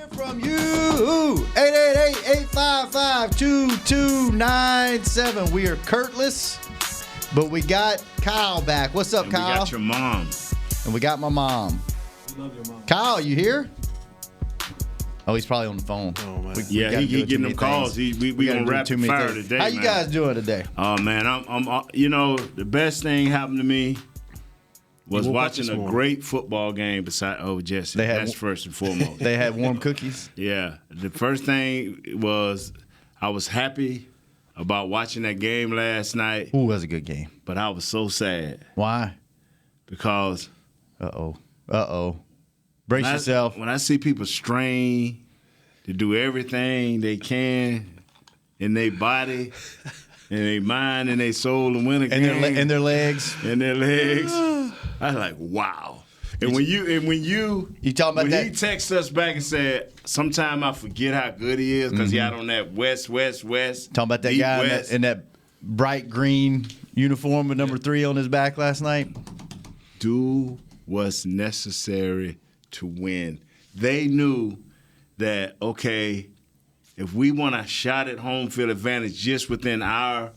From you, 888-855-2297. We are Kurtless, but we got Kyle back. What's up, Kyle? We got your mom. And we got my mom. We love your mom. Kyle, you here? Oh, he's probably on the phone. Oh, man. He getting them calls. We gonna rapid fire today. How you guys doing today? Oh man, I'm the best thing happened to me was watching a great football game beside Jesse. That's first and foremost. They had warm cookies? Yeah. The first thing was I was happy about watching that game last night. Ooh, it was a good game. But I was so sad. Why? Because Brace yourself. When I see people strain to do everything they can in their body, in their mind, and their soul to win a game. And their legs. And their legs. I was like, wow. And when you talking about that? He texted us back and said, sometime I forget how good he is because he out on that west. Talking about that guy in that bright green uniform with number 3 on his back last night. Do what's necessary to win. They knew that, okay, if we want a shot at home field advantage just within our,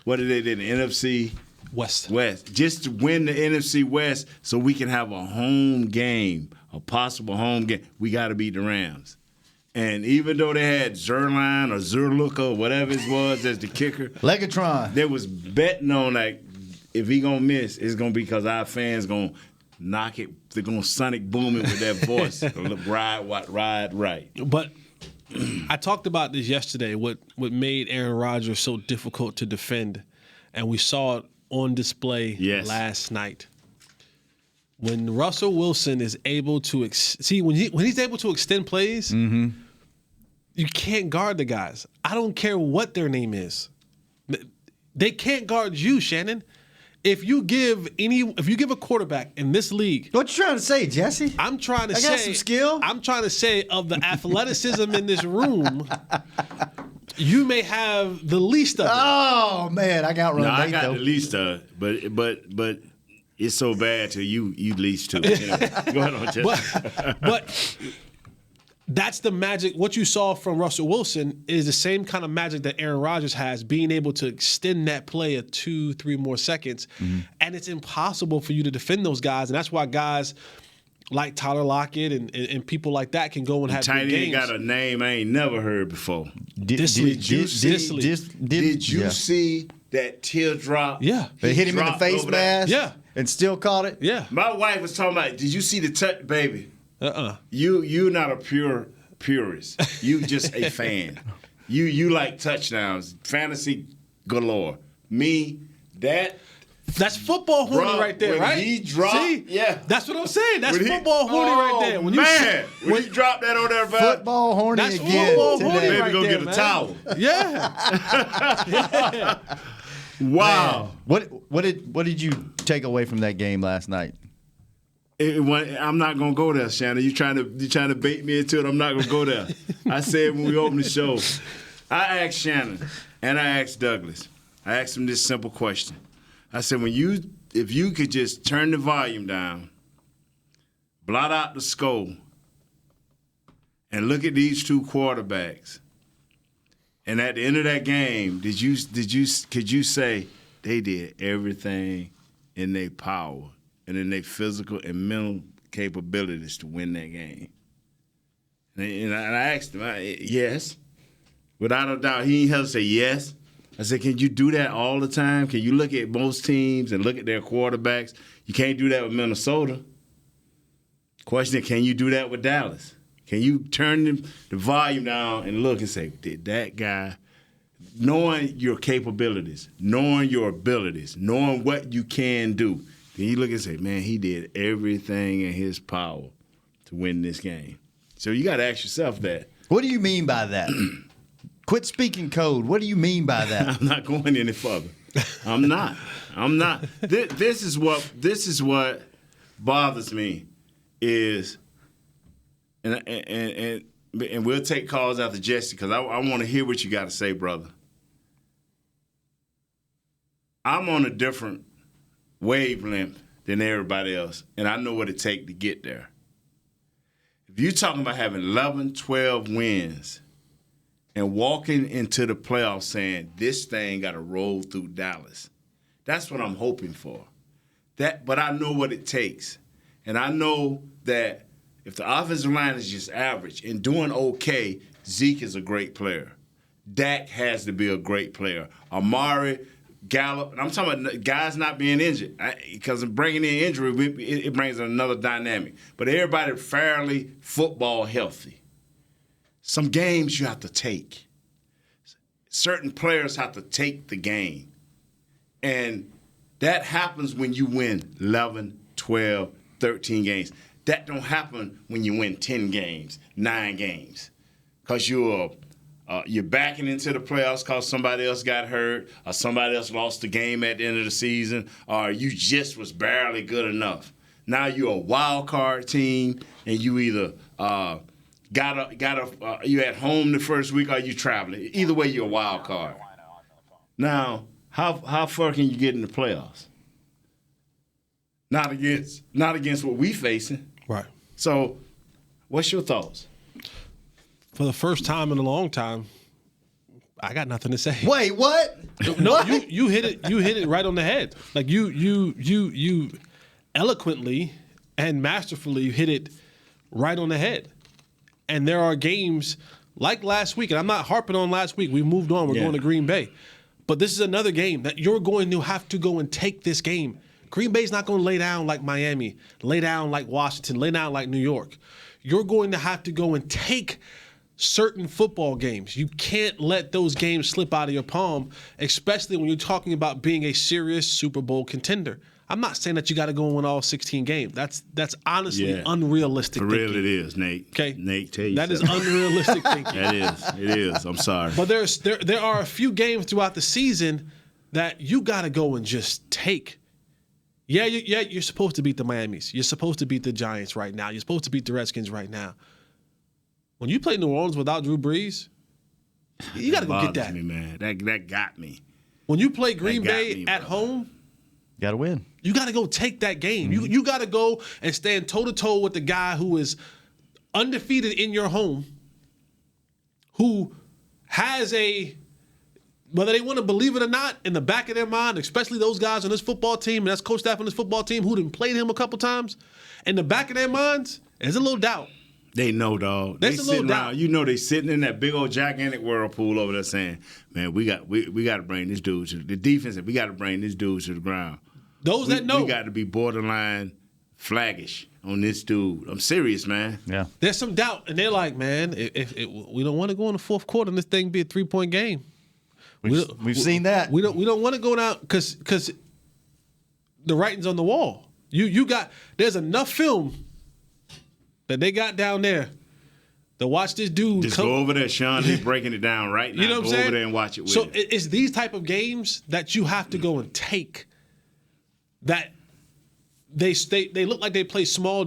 what did they do, the NFC West, just to win the NFC West so we can have a home game, a possible home game, we got to beat the Rams. And even though they had Zerline or Zerluka or whatever it was as the kicker, Legatron, they was betting on like if he gonna miss, it's gonna be because our fans gonna knock it. They're gonna sonic boom it with their voice. ride right. But I talked about this yesterday. What made Aaron Rodgers so difficult to defend, and we saw it on display last night. When Russell Wilson is able to when he's able to extend plays, you can't guard the guys. I don't care what their name is. They can't guard you, Shannon. If you give a quarterback in this league, what you trying to say, Jesse? I got some skill. I'm trying to say of the athleticism in this room, you may have the least of it. Oh man, I got I got the least of it, but it's so bad till you least too. Go ahead on, Jesse. But that's the magic. What you saw from Russell Wilson is the same kind of magic that Aaron Rodgers has, being able to extend that play 2-3 more seconds. And it's impossible for you to defend those guys. And that's why guys like Tyler Lockett and people like that can go and have Tiny big games. Ain't got a name I ain't never heard before. Did you see that teardrop? Yeah. They hit him in the face mask? Yeah. And still caught it? Yeah. My wife was talking about, did you see the touch, baby? You're not a purist. You just a fan. You like touchdowns, fantasy galore. Me, that's football horny right there, right? He dropped, see? Yeah. That's what I'm saying. That's football horny right there. When you drop that on there, football horny that's again. Football horny baby, right go there, get man. a towel. Yeah. Wow. Man. What did you take away from that game last night? I'm not gonna go there, Shannon. You trying to bait me into it? I'm not gonna go there. I said when we opened the show, I asked Shannon and I asked Douglas. I asked them this simple question. I said, if you could just turn the volume down, blot out the score, and look at these two quarterbacks, and at the end of that game, could you say they did everything in their power and in their physical and mental capabilities to win that game? And I asked him, yes. Without a doubt, he didn't have to say yes. I said, can you do that all the time? Can you look at most teams and look at their quarterbacks? You can't do that with Minnesota. Question, can you do that with Dallas? Can you turn the volume down and look and say, did that guy, knowing your capabilities, knowing your abilities, knowing what you can do, then you look and say, man, he did everything in his power to win this game. So you got to ask yourself that. What do you mean by that? Quit speaking code. What do you mean by that? I'm not going any further. I'm not. This is what bothers me is, and we'll take calls after Jesse because I want to hear what you got to say, brother. I'm on a different wavelength than everybody else, and I know what it takes to get there. If you're talking about having 11, 12 wins and walking into the playoffs saying this thing got to roll through Dallas, that's what I'm hoping for. But I know what it takes. And I know that if the offensive line is just average and doing okay, Zeke is a great player. Dak has to be a great player. Amari, Gallup, and I'm talking about guys not being injured. Because bringing in injury, it brings another dynamic. But everybody fairly football healthy. Some games you have to take. Certain players have to take the game. And that happens when you win 11, 12, 13 games. That don't happen when you win 10 games, 9 games. Because you're backing into the playoffs because somebody else got hurt or somebody else lost the game at the end of the season or you just was barely good enough. Now you're a wild card team and you either you at home the first week or you traveling. Either way, you're a wild card. Now, how far can you get in the playoffs? Not against what we facing. Right. So, what's your thoughts? For the first time in a long time, I got nothing to say. Wait, what? No, What? you hit it. You hit it right on the head. Like you eloquently and masterfully hit it right on the head. And there are games like last week, and I'm not harping on last week. We moved on. We're going to Green Bay. But this is another game that you're going to have to go and take this game. Green Bay's not going to lay down like Miami, lay down like Washington, lay down like New York. You're going to have to go and take certain football games. You can't let those games slip out of your palm, especially when you're talking about being a serious Super Bowl contender. I'm not saying that you got to go and win all 16 games. That's honestly unrealistic For thinking. real it is, Nate. Okay? Nate, tell you that is something. unrealistic thinking. It is. I'm sorry. But there are a few games throughout the season that you got to go and just take. Yeah, you're supposed to beat the Miamis. You're supposed to beat the Giants right now. You're supposed to beat the Redskins right now. When you play New Orleans without Drew Brees, you got to go get that. Me, man. That got me. When you play Green Bay at home, got to win. you got to go take that game. Mm-hmm. You got to go and stand toe-to-toe with the guy who is undefeated in your home, who has whether they want to believe it or not, in the back of their mind, especially those guys on this football team, and that's coach staff on this football team who done played him a couple times, in the back of their minds, there's a little doubt. They know, dog. There's a little doubt. You know they sitting in that big old gigantic whirlpool over there saying, man, we got to bring this dude to the defense, and we got to bring this dude to the ground. Those that know. We got to be borderline flaggish on this dude. I'm serious, man. Yeah. There's some doubt, and they're like, man, if we don't want to go in the fourth quarter and this thing be a 3-point game. We've seen that. We don't want to go down because the writing's on the wall. There's enough film that they got down there to watch this dude. Just go over there, Sean. They're breaking it down right now. You know what I'm saying? Go over there and watch it with So it. it's these type of games that you have to go and take. That they look like they pay small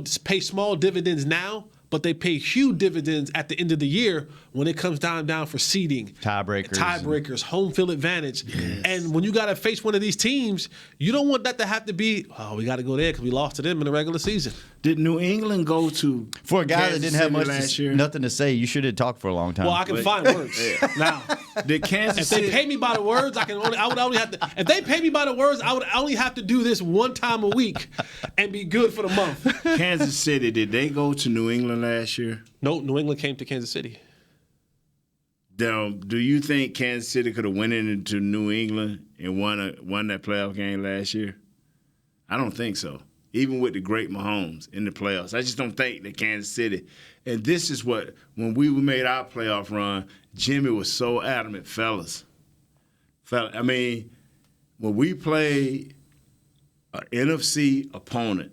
dividends now, but they pay huge dividends at the end of the year when it comes down for seeding. Tiebreakers, home field advantage. Yes. And when you got to face one of these teams, you don't want that to have to be, we got to go there because we lost to them in the regular season. Did New England go to For a guy Kansas that didn't have City much, nothing to say, you should have talked for a long time. Well, I can find words. Now, Did Kansas if City they pay me by the words, I would only have to. If they pay me by the words, I would only have to do this one time a week and be good for the month. Kansas City, did they go to New England last year? No, New England came to Kansas City. Now, do you think Kansas City could have went into New England and won that playoff game last year? I don't think so. Even with the great Mahomes in the playoffs, I just don't think that Kansas City. And this is what, when we made our playoff run, Jimmy was so adamant, fellas. I mean, when we played an NFC opponent,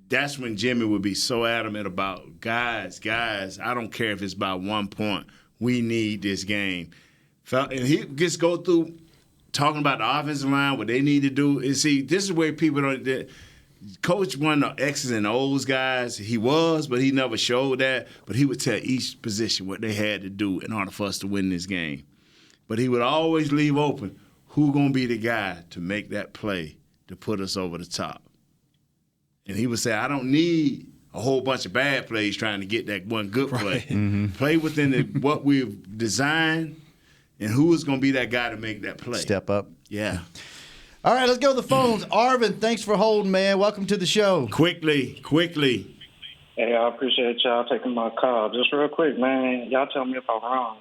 that's when Jimmy would be so adamant about, guys, I don't care if it's by 1 point. We need this game. And he just go through talking about the offensive line, what they need to do. And see, this is where people don't. Coach one of the X's and O's guys. He was, but he never showed that. But he would tell each position what they had to do in order for us to win this game. But he would always leave open who going to be the guy to make that play to put us over the top. And he would say, I don't need a whole bunch of bad plays trying to get that one good play. Right. Mm-hmm. Play within what we've designed, and who is going to be that guy to make that play. Step up. Yeah. All right, let's go to the phones. Arvin, thanks for holding, man. Welcome to the show. Quickly. Hey, I appreciate y'all taking my call. Just real quick, man, y'all tell me if I'm wrong.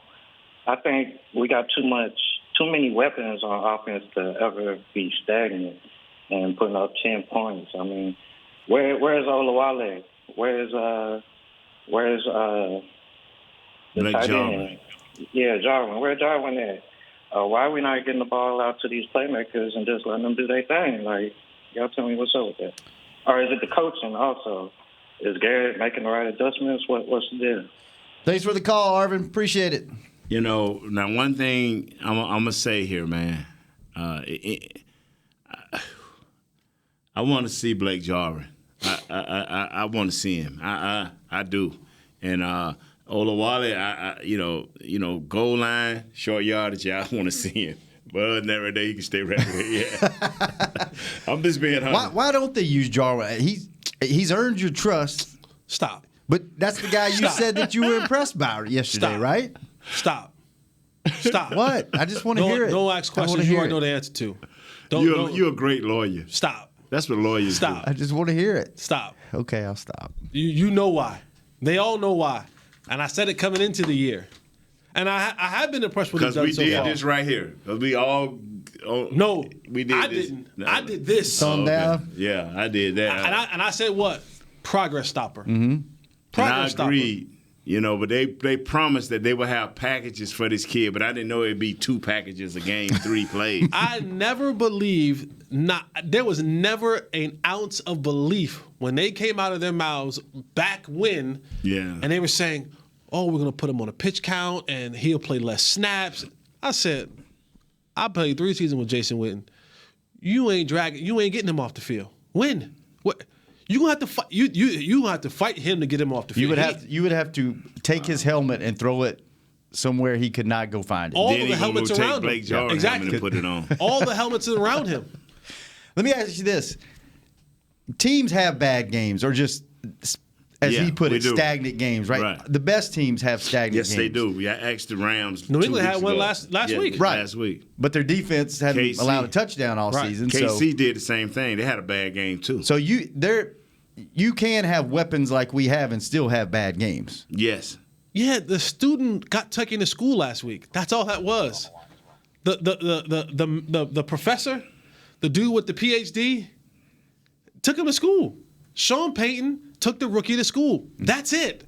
I think we got too many weapons on offense to ever be stagnant and putting up 10 points. I mean, where's Olawale? Where's the tight end? Yeah, Jarwin. Where's Jarwin at? Why are we not getting the ball out to these playmakers and just letting them do their thing? Like, y'all tell me what's up with that. Or is it the coaching also? Is Garrett making the right adjustments? What's the deal? Thanks for the call, Arvin. Appreciate it. Now one thing I'm going to say here, man. I want to see Blake Jarwin. I want to see him. I do. And Olawale, goal line, short yardage, I want to see him. But other than that, right there, you can stay right there. Yeah. I'm just being honest. Why don't they use Jarwin? He's earned your trust. Stop. But that's the guy you said that you were impressed by yesterday, Stop. right? Stop. What? I just want to hear it. Don't ask questions you already know the answer to. You're a great lawyer. Stop. That's what lawyers do. I just want to hear it. Stop. Okay, I'll stop. You know why. They all know why. And I said it coming into the year. And I have been impressed with because he's done we so did far. this right here. Because we all. No, we did I this. didn't. No. I did this. Thumb down. Yeah, I did that. And I said what? Progress stopper. Mm-hmm. Progress and I agreed. But they promised that they would have packages for this kid, but I didn't know it'd be 2 packages a game, 3 plays. I never believed. There was never an ounce of belief when they came out of their mouths back when. Yeah. And they were saying, "Oh, we're gonna put him on a pitch count, and he'll play less snaps." I said, "I played 3 seasons with Jason Witten. You ain't getting him off the field. When? What? You gonna have to fight. You gonna have to fight him to get him off the field. You would have to take his helmet and throw it somewhere he could not go find it. All then the helmets take around Blake him. Jarwin Exactly. and put it on. All the helmets around him. Let me ask you this: teams have bad games, or just as he put it, stagnant games, right? The best teams have stagnant games. Yes, they do. We asked the Rams. New England had one last week. Right. Last week. But their defense hadn't allowed a touchdown all season. KC did the same thing. They had a bad game too. So you can have weapons like we have and still have bad games. Yes. Yeah, the student got taken to school last week. That's all that was. The professor, the dude with the PhD, took him to school. Sean Payton took the rookie to school. That's it.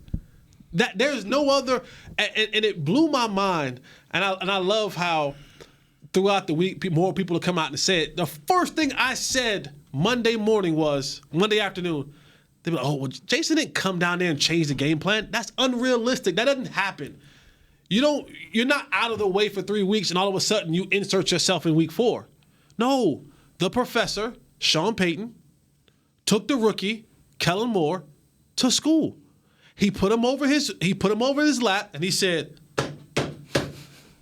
There's no other, and it blew my mind. And I love how throughout the week more people have come out and say it. The first thing I said Monday afternoon, they were like, "Oh, well, Jason didn't come down there and change the game plan. That's unrealistic. That doesn't happen. You're not out of the way for 3 weeks and all of a sudden you insert yourself in week 4. No, the professor, Sean Payton, took the rookie, Kellen Moore, to school. He put him over his lap and he said,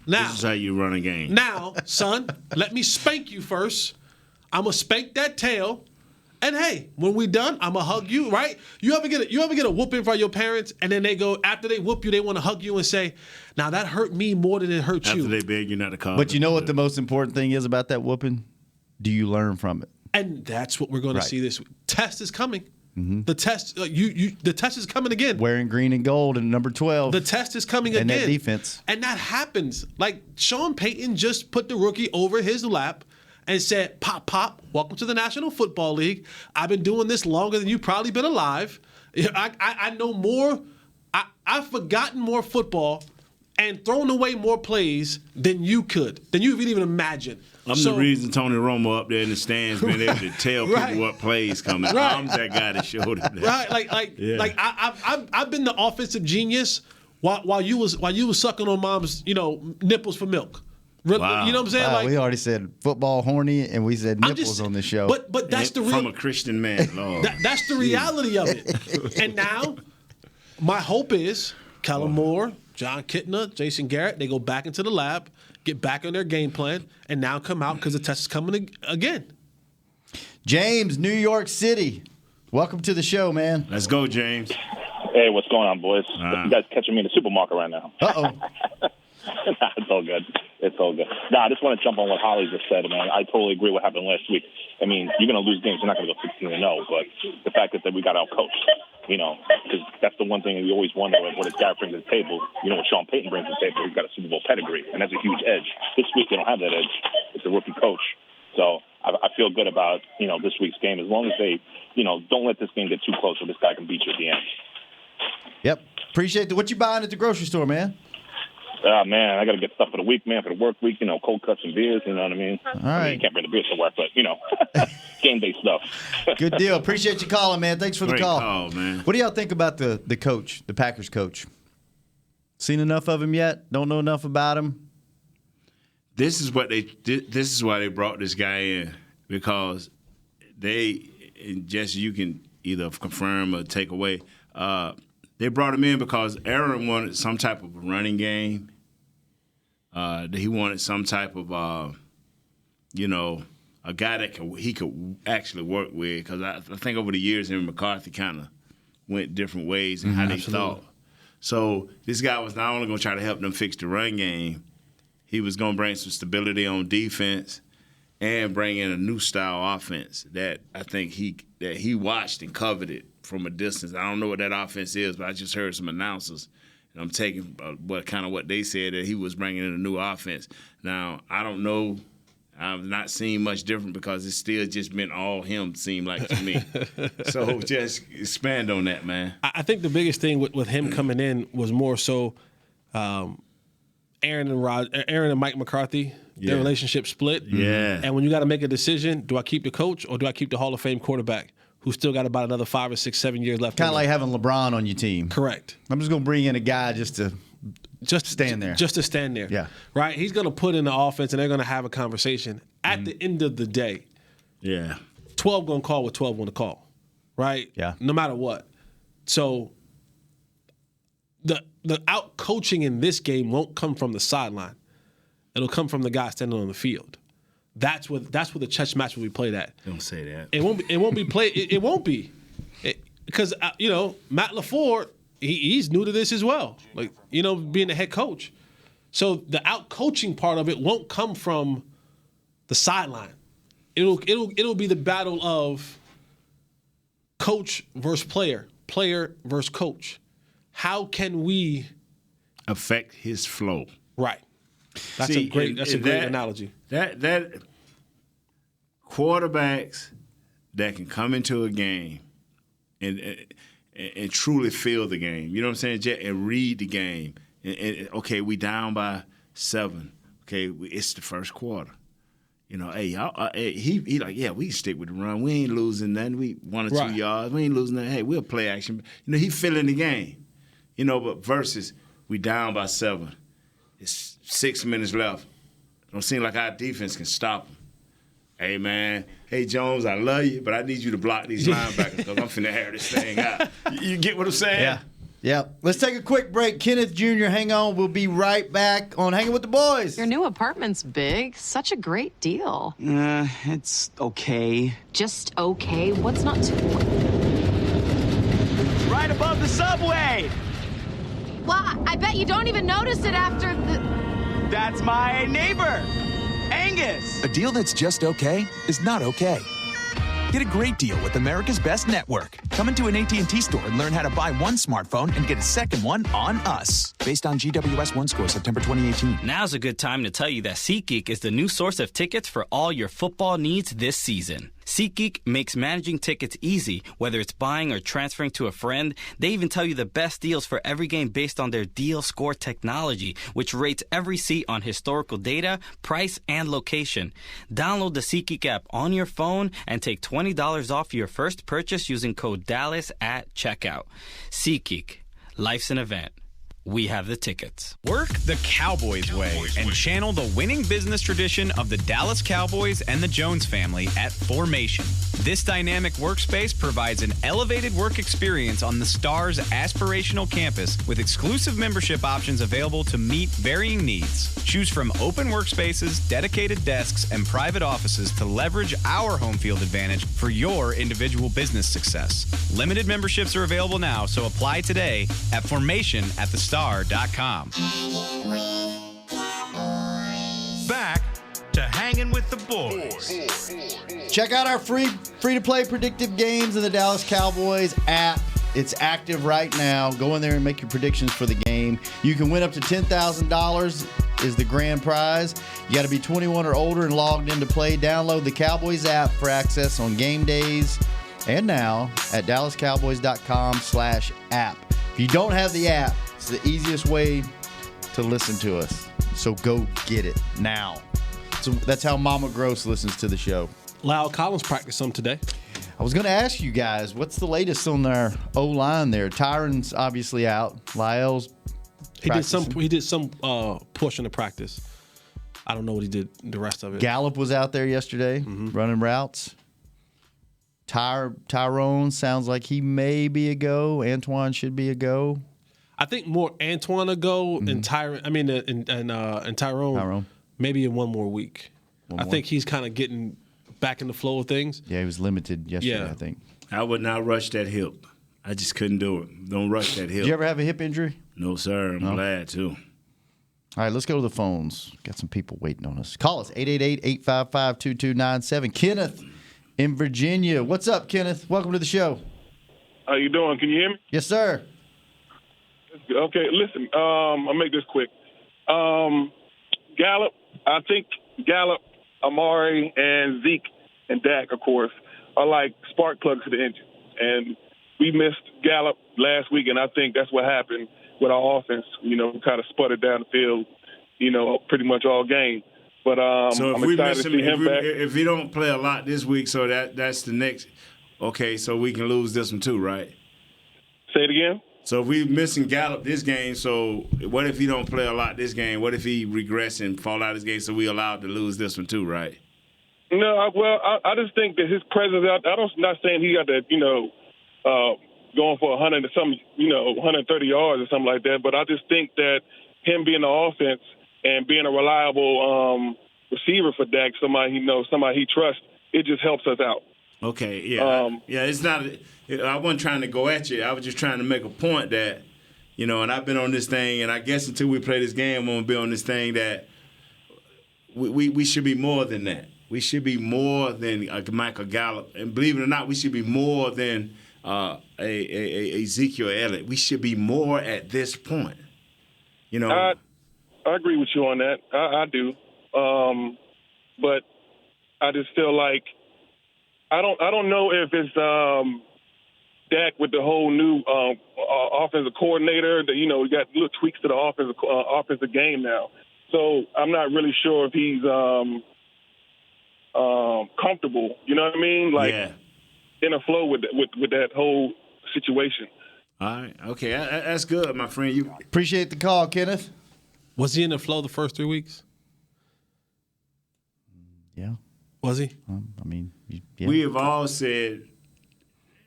"Now, this is how you run a game. Now, son, let me spank you first. I'm gonna spank that tail, and hey, when we done, I'm gonna hug you. Right? You ever get a whooping from your parents, and then they go after they whoop you, they want to hug you and say, "Now that hurt me more than it hurt you." After they beg you not to call. But you know what the most important thing is about that whooping? Do you learn from it? And that's what we're going to see this week. Test is coming. Mm-hmm. The test, the test is coming again. Wearing green and gold and number 12. The test is coming again. And that defense. And that happens. Like Sean Payton just put the rookie over his lap and said, "Pop, welcome to the National Football League. I've been doing this longer than you've probably been alive. I know more. I've forgotten more football and thrown away more plays than you even imagine." I'm the reason Tony Romo up there in the stands being able to tell people what plays coming. Right. I'm that guy that showed him that. Right, I've been the offensive genius while you was sucking on mom's nipples for milk. Wow. You know what I'm saying? Wow, we already said football horny and we said nipples on the show. But that's the from a Christian man. Lord. That's the reality of it. And now, my hope is Kellen Moore, John Kitna, Jason Garrett, they go back into the lab, get back on their game plan, and now come out because the test is coming again. James, New York City. Welcome to the show, man. Let's go, James. Hey, what's going on, boys? You guys catching me in the supermarket right now. Uh-oh. Nah, it's all good. It's all good. Nah, I just want to jump on what Holley just said, man. I totally agree with what happened last week. I mean, you're going to lose games. You're not going to go 16-0, but the fact that we got out-coached, because that's the one thing we always wonder, what does Garrett bring to the table? What Sean Payton brings to the table, he's got a Super Bowl pedigree, and that's a huge edge. This week, they don't have that edge. It's a rookie coach. So I feel good about, this week's game. As long as they, don't let this game get too close or this guy can beat you at the end. Yep. Appreciate that. What you buying at the grocery store, man? Man, I got to get stuff for the week, man, for the work week, cold cuts and beers, you know what I mean? All right. I mean, you can't bring the beers to work, but, game day stuff. Good deal. Appreciate you calling, man. Thanks for the call. Great call, man. What do y'all think about the coach, the Packers coach? Seen enough of him yet? Don't know enough about him? This is why they brought this guy in, because you can either confirm or take away. They brought him in because Aaron wanted some type of a running game. He wanted some type of, a guy that he could actually work with. Because I think over the years, him and McCarthy kind of went different ways in how they thought. So this guy was not only going to try to help them fix the run game, he was going to bring some stability on defense and bring in a new style offense that I think he watched and coveted from a distance. I don't know what that offense is, but I just heard some announcers, and I'm taking what they said, that he was bringing in a new offense. Now, I don't know. I've not seen much different because it's still just been all him, seemed like to me. So just expand on that, man. I think the biggest thing with him coming in was more so Aaron and Mike McCarthy, their relationship split. Yeah. And when you got to make a decision, do I keep the coach or do I keep the Hall of Fame quarterback who's still got about another 5 or 6, 7 years left? Kind of like having LeBron on your team. Correct. I'm just going to bring in a guy just to stand there. Just to stand there. Yeah. Right? He's going to put in the offense, and they're going to have a conversation. At the end of the day, 12 going to call what 12 want to call. Right? Yeah. No matter what. So the out-coaching in this game won't come from the sideline. It'll come from the guy standing on the field. That's where the chess match will be played at. Don't say that. It won't be played. It won't be, because Matt LaFleur, he's new to this as well. Being the head coach. So the out coaching part of it won't come from the sideline. It'll be the battle of coach versus player versus coach. How can we affect his flow? Right. That's a great analogy. That quarterbacks that can come into a game and truly feel the game. You know what I'm saying? And read the game. And okay, we down by 7. Okay, it's the first quarter. Hey, y'all. He like, yeah, we can stick with the run. We ain't losing nothing. We 1 or 2 yards. We ain't losing nothing. Hey, we'll play action. He feeling the game. But versus we down by 7. It's 6 minutes left. Don't seem like our defense can stop them. Hey, man. Hey, Jones, I love you, but I need you to block these linebackers because I'm finna air this thing out. You get what I'm saying? Yeah. Let's take a quick break. Kenneth Jr., hang on. We'll be right back on Hanging with the Boys. Your new apartment's big. Such a great deal. It's okay. Just okay? What's not to... It's right above the subway! Well, I bet you don't even notice it after the... That's my neighbor, Angus. A deal that's just okay is not okay. Get a great deal with America's Best Network. Come into an AT&T store and learn how to buy one smartphone and get a second one on us. Based on GWS One score, September 2018. Now's a good time to tell you that SeatGeek is the new source of tickets for all your football needs this season. SeatGeek makes managing tickets easy, whether it's buying or transferring to a friend. They even tell you the best deals for every game based on their Deal Score technology, which rates every seat on historical data, price, and location. Download the SeatGeek app on your phone and take $20 off your first purchase using code DALLAS at checkout. SeatGeek. Life's an event. We have the tickets. Work the Cowboys way and channel the winning business tradition of the Dallas Cowboys and the Jones family at Formation. This dynamic workspace provides an elevated work experience on the Star's aspirational campus with exclusive membership options available to meet varying needs. Choose from open workspaces, dedicated desks, and private offices to leverage our home field advantage for your individual business success. Limited memberships are available now, so apply today at formationatthestar.com. Back to Hanging with the Boys. Check out our free-to-play predictive games in the Dallas Cowboys app. It's active right now. Go in there and make your predictions for the game. You can win up to $10,000 is the grand prize. You got to be 21 or older and logged in to play. Download the Cowboys app for access on game days and now at dallascowboys.com/app. If you don't have the app, it's the easiest way to listen to us. So go get it now. So that's how Mama Gross listens to the show. Lyle Collins practiced some today. I was going to ask you guys, what's the latest on their O-line there? Tyron's obviously out. Lyle's practicing. He did some portion of practice. I don't know what he did the rest of it. Gallup was out there yesterday running routes. Tyrone sounds like he may be a go. Antoine should be a go. I think more Antoine a go and Tyrone. I mean, and Tyrone. Maybe in one more week. I think he's kind of getting back in the flow of things. Yeah, he was limited yesterday, I think. I would not rush that hip. I just couldn't do it. Don't rush that hip. Did you ever have a hip injury? No, sir. I'm glad, too. All right, let's go to the phones. Got some people waiting on us. Call us, 888-855-2297. Kenneth in Virginia. What's up, Kenneth? Welcome to the show. How you doing? Can you hear me? Yes, sir. Okay, listen, I'll make this quick. Gallup, I think Gallup, Amari, and Zeke, and Dak, of course, are like spark plugs to the engine. And we missed Gallup last week, and I think that's what happened with our offense. We kind of sputtered down the field, pretty much all game. But so I'm excited to see him back. If he don't play a lot this week, so that's the next. Okay, so we can lose this one too, right? Say it again. So if we're missing Gallup this game, so what if he don't play a lot this game? What if he regress and fall out of this game, so we allowed to lose this one too, right? No, I just think that his presence out. I'm not saying he got to, going for 100 or something, 130 yards or something like that. But I just think that him being the offense and being a reliable receiver for Dak, somebody he knows, somebody he trusts, it just helps us out. Okay, yeah. It's not – I wasn't trying to go at you. I was just trying to make a point that, and I've been on this thing, and I guess until we play this game, I'm going to be on this thing that we should be more than that. We should be more than Michael Gallup. And believe it or not, we should be more than a Ezekiel Elliott. We should be more at this point. I agree with you on that. I do. But I just feel like I don't know if it's Dak with the whole new offensive coordinator. That we got little tweaks to the offensive game now. So I'm not really sure if he's comfortable. You know what I mean? In a flow with that whole situation. All right. Okay. That's good, my friend. You appreciate the call, Kenneth. Was he in the flow the first 3 weeks? Yeah. Was he? Yeah. We have all said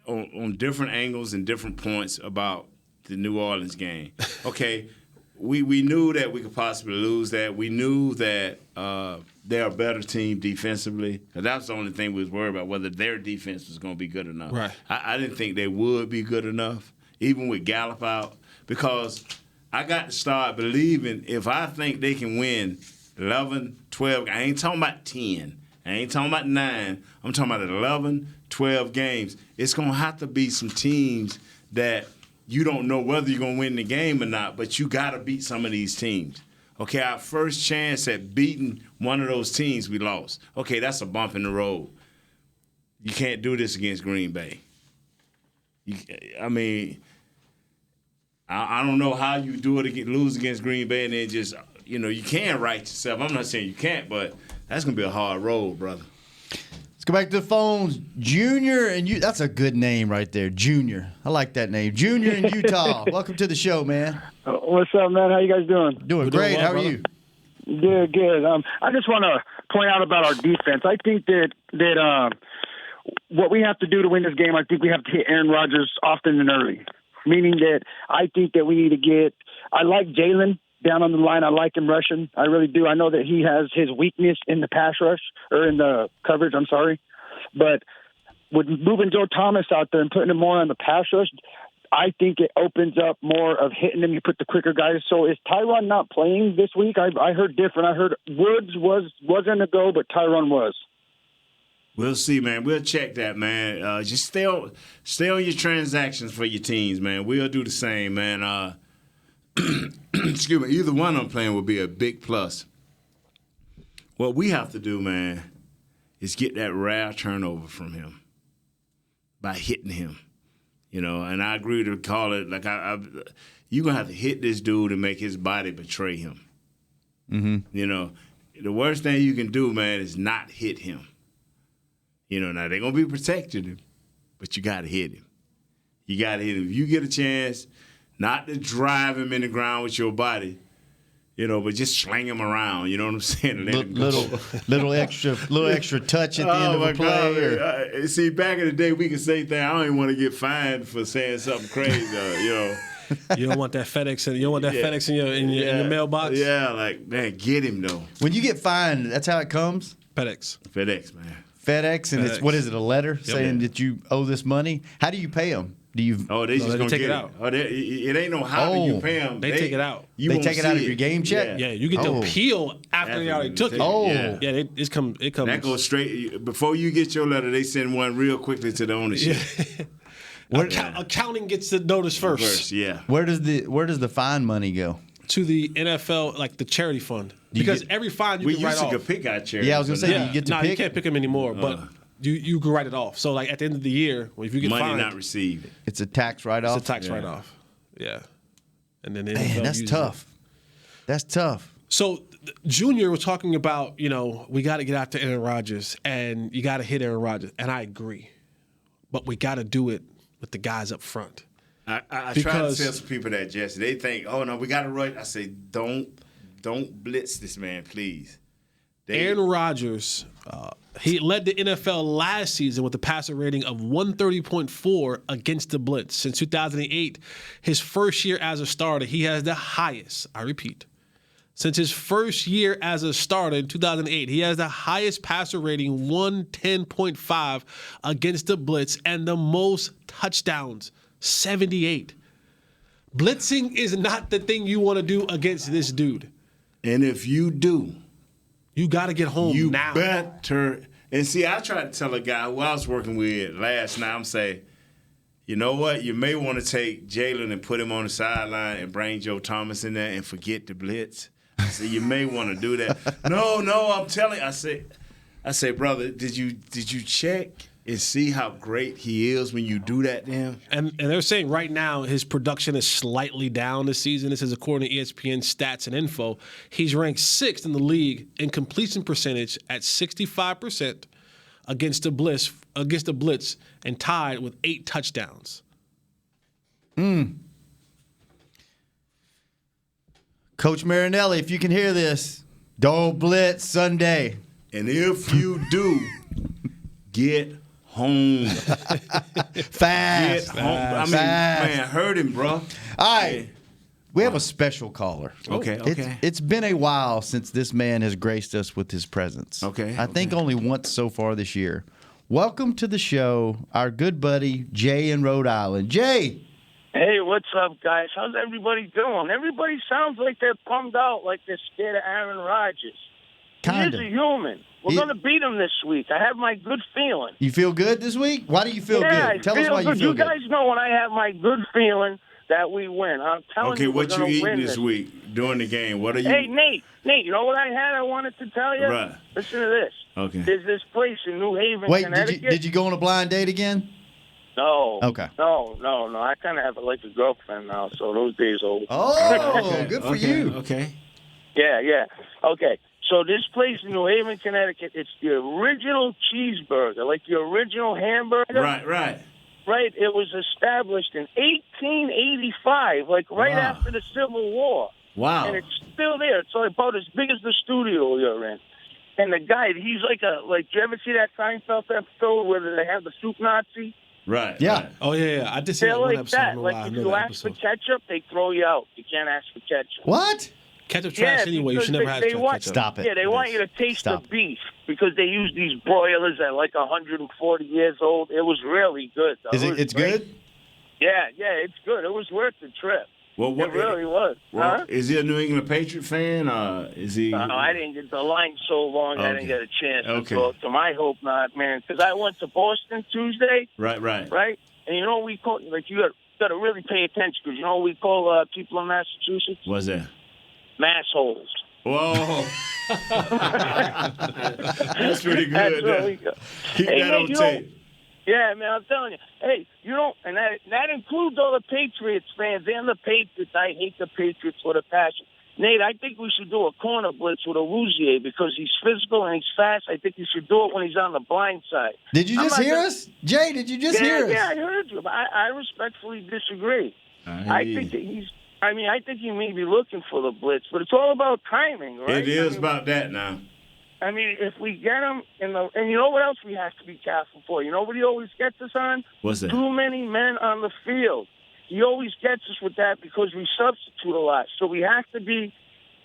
on different angles and different points about the New Orleans game. Okay, we knew that we could possibly lose that. We knew that they're a better team defensively. That's the only thing we was worried about, whether their defense was going to be good enough. Right. I didn't think they would be good enough, even with Gallup out, because I got to start believing if I think they can win 11, 12, I ain't talking about 10. I ain't talking about 9. I'm talking about 11, 12 games. It's going to have to be some teams that you don't know whether you're going to win the game or not, but you got to beat some of these teams. Okay, our first chance at beating one of those teams, we lost. Okay, that's a bump in the road. You can't do this against Green Bay. I don't know how you do it, lose against Green Bay, and then just, you can right yourself. I'm not saying you can't, but that's going to be a hard road, brother. Let's go back to the phones. Junior and you. That's a good name right there, Junior. I like that name. Junior in Utah. Welcome to the show, man. What's up, man? How you guys doing? Doing great. How are you? Good. I just want to point out about our defense. I think that what we have to do to win this game, I think we have to hit Aaron Rodgers often and early, meaning that I think that we need to get – I like Jalen down on the line. I like him rushing. I really do. I know that he has his weakness in the pass rush or in the coverage, I'm sorry. But with moving Joe Thomas out there and putting him more on the pass rush, I think it opens up more of hitting him. You put the quicker guys. So is Tyron not playing this week? I heard different. I heard Woods wasn't a go, but Tyron was. We'll see, man. We'll check that, man. Just stay on your transactions for your teams, man. We'll do the same, man. Excuse me. Either one of them playing will be a big plus. What we have to do, man, is get that rare turnover from him by hitting him. You know, and I agree to call it like you're gonna have to hit this dude and make his body betray him. Mm-hmm. You know, the worst thing you can do, man, is not hit him. You know, now they're going to be protecting him, but you got to hit him. You got to hit him. If you get a chance not to drive him in the ground with your body, you know, but just sling him around, you know what I'm saying? Little extra touch at the end of a play. See, back in the day, we could say things. I don't even want to get fined for saying something crazy, you know. You don't want that FedEx in your mailbox? Yeah, like, man, get him, though. When you get fined, that's how it comes? FedEx, man. FedEx, and it's, what is it, a letter saying that you owe this money? How do you pay them? Do you? They just gonna take get it out. It ain't no how do you pay them. They take it out. They take it out of your game check. Yeah, you get the appeal after they already took it. It comes. That goes straight before you get your letter. They send one real quickly to the ownership. Accounting gets the notice first. Where does the fine money go? To the NFL, like the charity fund. Because every fine you can write off. We used to pick our charity. Yeah, I was going to say, you get to pick. No, you can't pick them anymore, but you can write it off. So, like, at the end of the year, if you get money fined. not received. It's a tax write-off? It's a tax write-off. Yeah. And then the NFL Man, that's tough. That's tough. So, Junior was talking about, you know, we got to get out to Aaron Rodgers, and you got to hit Aaron Rodgers. And I agree. But we got to do it with the guys up front. I try to tell some people that, Jesse. They think, oh, no, we got to rush. I say, don't blitz this man, please. Aaron Rodgers, he led the NFL last season with a passer rating of 130.4 against the blitz. Since 2008, his first year as a starter, he has the highest, I repeat, since his first year as a starter in 2008, he has the highest passer rating, 110.5 against the blitz, and the most touchdowns, 78. Blitzing is not the thing you want to do against this dude. And if you do, you got to get home now. You better. And see, I tried to tell a guy who I was working with last night, I'm saying, you know what? You may want to take Jalen and put him on the sideline and bring Joe Thomas in there and forget the blitz. I said, you may want to do that. No, I'm telling you. I say, brother, did you check and see how great he is when you do that to him? And they're saying right now his production is slightly down this season. This is according to ESPN stats and info. He's ranked 6th in the league in completion percentage at 65% against the blitz, and tied with 8 touchdowns. Coach Marinelli, if you can hear this, don't blitz Sunday. And if you do, get home. Fast. Get home. I mean, man, hurt him, bro. All right. We have a special caller. Okay. It's been a while since this man has graced us with his presence. I think only once so far this year. Welcome to the show, our good buddy, Jay in Rhode Island. Jay. Hey, what's up, guys? How's everybody doing? Everybody sounds like they're bummed out, like they're scared of Aaron Rodgers. Kinda. He is a human. We're going to beat him this week. I have my good feeling. You feel good this week? Why do you feel good? Tell us why you feel good. You guys know when I have my good feeling that we win. I'm telling you, what you eating this week during the game? What are you? Hey, Nate, you know what I had? I wanted to tell you. Right. Listen to this. Okay. There's this place in New Haven, Connecticut. Did you go on a blind date again? No. Okay. No. I kind of have like a girlfriend now, so those days are over. Oh, good for you. Okay. Yeah. Okay. So this place in New Haven, Connecticut, it's the original cheeseburger, like the original hamburger. Right. Right. It was established in 1885, like right after the Civil War. Wow. And it's still there. It's about as big as the studio you're in. And the guy, he's like you ever see that Seinfeld episode where they have the soup Nazi? Right. Yeah. Right. Oh, yeah. I just see They're that one like episode. that. Like, if you ask for ketchup, they throw you out. You can't ask for ketchup. What? Ketchup trash anyway. You should never have ketchup. Stop it. Yeah, they want you to taste the beef because they use these broilers at like 140 years old. It was really good, though. It's good? Yeah, it's good. It was worth the trip. Well, it really was. Well, is he a New England Patriot fan? Is he? No, I didn't get the line so long. I didn't get a chance to talk to him. I hope not, man, because I went to Boston Tuesday. Right. Right, and you know what we call you got to really pay attention because you know what we call people in Massachusetts? What's that? Massholes. Whoa. That's pretty good. That's what we go. Keep that on tape. Yeah, man, I'm telling you. Hey, and that includes all the Patriots fans and the Patriots. I hate the Patriots with a passion. Nate, I think we should do a corner blitz with a Rouzier because he's physical and he's fast. I think you should do it when he's on the blind side. Did you just hear us? Jay, did you just hear us? Yeah, I heard you. But I respectfully disagree. I think he may be looking for the blitz, but it's all about timing, right? It is about that now. I mean, if we get him and you know what else we have to be careful for? You know what he always gets us on? What's that? Too many men on the field. He always gets us with that because we substitute a lot. So we have to be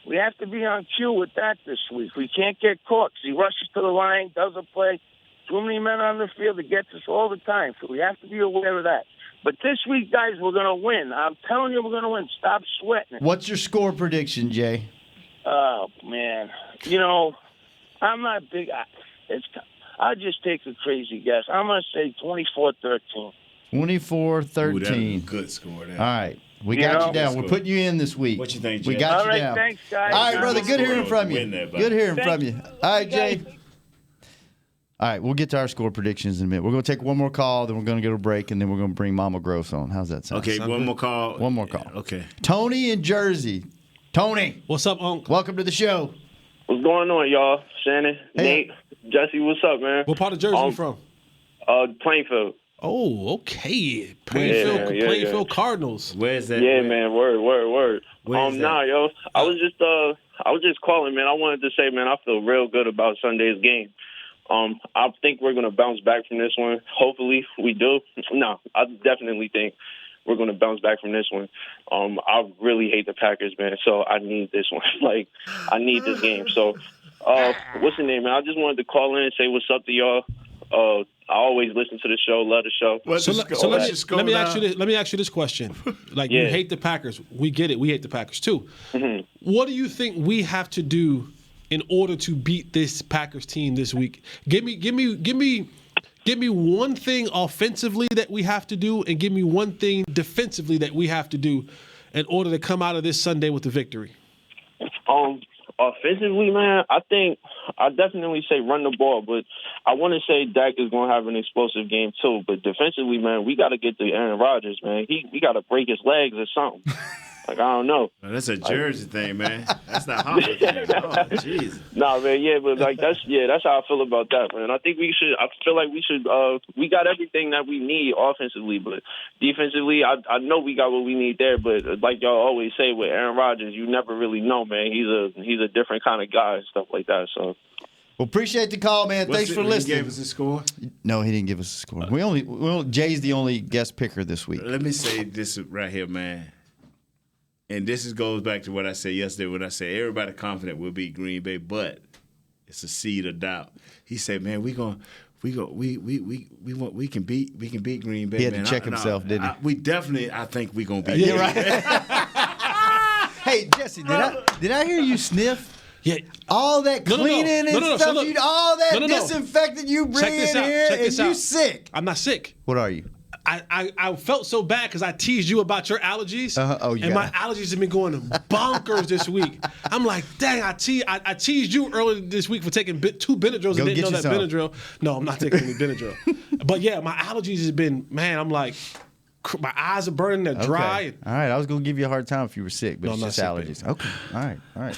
on cue with that this week. We can't get caught 'cause he rushes to the line, does a play. Too many men on the field. It gets us all the time. So we have to be aware of that. But this week, guys, we're going to win. I'm telling you, we're going to win. Stop sweating it. What's your score prediction, Jay? Oh, man. You know, I'm not big. I'll just take a crazy guess. I'm going to say 24-13. 24-13. Good score there. All right. We got you down. We're putting you in this week. What you think, Jay? We got you down. Thanks, guys. All right, brother. Good hearing from you. Good hearing from you. All right, Jay. All right, we'll get to our score predictions in a minute. We're going to take one more call, then we're going to go to break, and then we're going to bring Mama Gross on. How's that sound? Okay, one more call. One more call. Okay. Tony in Jersey. Tony. What's up, Unc? Welcome to the show. What's going on, y'all? Shannon, Nate, Jesse, what's up, man? What part of Jersey you from? Plainfield. Oh, okay. Plainfield Cardinals. Where's that? Yeah, man. Word. Where's that? Nah, yo. I was just calling, man. I wanted to say, man, I feel real good about Sunday's game. I think we're gonna bounce back from this one. Hopefully, we do. No, I definitely think we're gonna bounce back from this one. I really hate the Packers, man. So I need this one. Like, I need this game. So, what's the name, man? I just wanted to call in and say what's up to y'all. I always listen to the show, love the show. Let me ask you this question. Like, you hate the Packers. We get it. We hate the Packers too. Mm-hmm. What do you think we have to do in order to beat this Packers team this week? Give me one thing offensively that we have to do, and give me one thing defensively that we have to do in order to come out of this Sunday with the victory. Offensively, man, I definitely say run the ball, but I want to say Dak is going to have an explosive game too. But defensively, man, we got to get to Aaron Rodgers, man. We got to break his legs or something. Like, I don't know. Well, that's a Jersey thing, man. That's not Holley thing. Oh, jeez. Nah, man, yeah, but like that's how I feel about that, man. I feel like we should. We got everything that we need offensively, but defensively, I know we got what we need there. But like y'all always say with Aaron Rodgers, you never really know, man. He's a different kind of guy and stuff like that. So. Well, appreciate the call, man. Thanks for listening. He gave us a score? No, he didn't give us a score. Jay's the only guest picker this week. Let me say this right here, man. And this goes back to what I said yesterday when I said everybody confident we'll beat Green Bay, but it's a seed of doubt. He said, "Man, we can beat Green Bay." He had to check himself, didn't he? I think we're gonna beat. Yeah, right. Hey, Jesse, did I hear you sniff? Yeah. All that cleaning and stuff, so look, all that disinfectant you bring in here, and you sick. I'm not sick. What are you? I felt so bad because I teased you about your allergies. And my allergies have been going bonkers this week. I'm like, dang, I teased you earlier this week for taking 2 Benadryls and didn't know that Benadryl. No, I'm not taking any Benadryl. But yeah, my allergies has been, man, I'm like, my eyes are burning, they're dry. Okay. All right, I was going to give you a hard time if you were sick, but it's just allergies. Baby. Okay, all right. All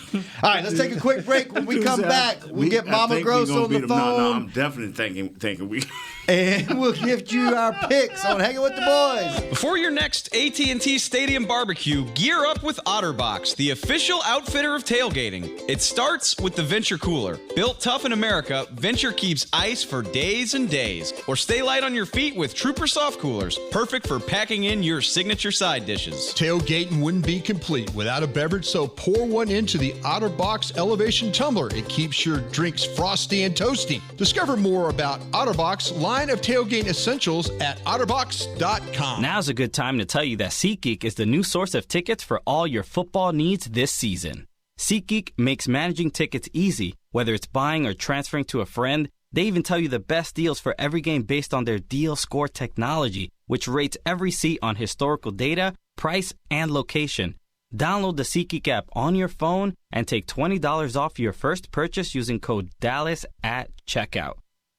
right, let's take a quick break. When we come back, we'll get Mama Gross on the phone. No, I'm definitely thinking we And we'll gift you our picks on Hanging with the Boys. Before your next AT&T Stadium barbecue, gear up with OtterBox, the official outfitter of tailgating. It starts with the Venture Cooler. Built tough in America, Venture keeps ice for days and days. Or stay light on your feet with Trooper Soft Coolers, perfect for packing in your signature side dishes. Tailgating wouldn't be complete without a beverage, so pour one into the OtterBox Elevation Tumbler. It keeps your drinks frosty and toasty. Discover more about OtterBox line of tailgate essentials at otterbox.com. Now's a good time to tell you that SeatGeek is the new source of tickets for all your football needs this season. SeatGeek makes managing tickets easy, whether it's buying or transferring to a friend. They even tell you the best deals for every game based on their Deal Score technology, which rates every seat on historical data, price, and location. Download the SeatGeek app on your phone and take $20 off your first purchase using code DALLAS at checkout.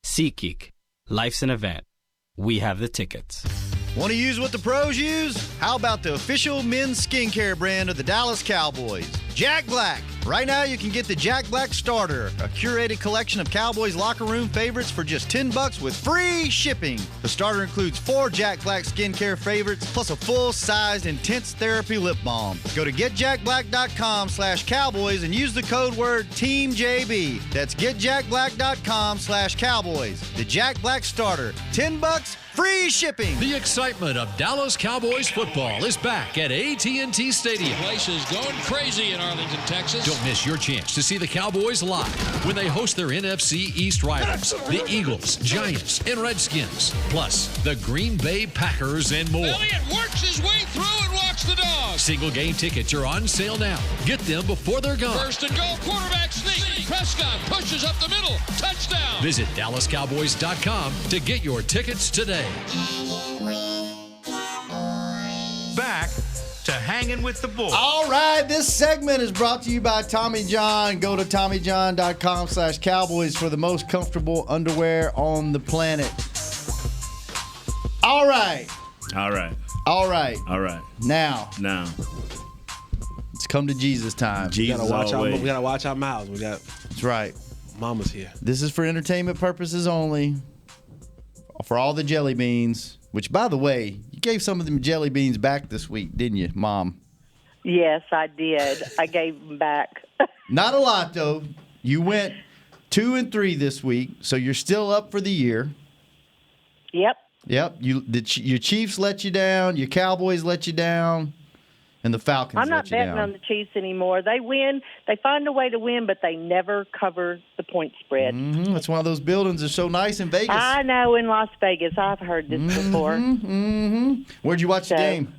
SeatGeek. Life's an event. We have the tickets. Want to use what the pros use? How about the official men's skincare brand of the Dallas Cowboys, Jack Black? Right now, you can get the Jack Black Starter, a curated collection of Cowboys locker room favorites for just $10 with free shipping. The starter includes 4 Jack Black skincare favorites, plus a full-sized intense therapy lip balm. Go to getjackblack.com/Cowboys and use the code word TEAMJB. That's getjackblack.com/Cowboys. The Jack Black Starter, $10, free shipping. The excitement of Dallas Cowboys football is back at AT&T Stadium. The place is going crazy in Arlington, Texas. Don't miss your chance to see the Cowboys live when they host their NFC East rivals, the Eagles, Giants, and Redskins, plus the Green Bay Packers and more. Elliott works his way through and walks the dog. Single game tickets are on sale now. Get them before they're gone. First and goal, quarterback sneak. Prescott pushes up the middle. Touchdown. Visit DallasCowboys.com to get your tickets today. Back to Hanging with the Boys. All right, this segment is brought to you by Tommy John. Go to TommyJohn.com/Cowboys for the most comfortable underwear on the planet. All right. All right. All right. All right. Now. It's come to Jesus time. Jesus we gotta watch our mouths. That's right. Mama's here. This is for entertainment purposes only. For all the jelly beans, which, by the way, you gave some of them jelly beans back this week, didn't you, Mom? Yes, I did. I gave them back. Not a lot, though. You went 2-3 this week, so you're still up for the year. Yep. Your Chiefs let you down, your Cowboys let you down, and the Falcons I'm not let you down. betting on the Chiefs anymore. They win. They find a way to win, but they never cover the point spread. Mm-hmm. That's why those buildings are so nice in Vegas. I know, in Las Vegas. I've heard this before. Mm-hmm. Where'd you watch the game?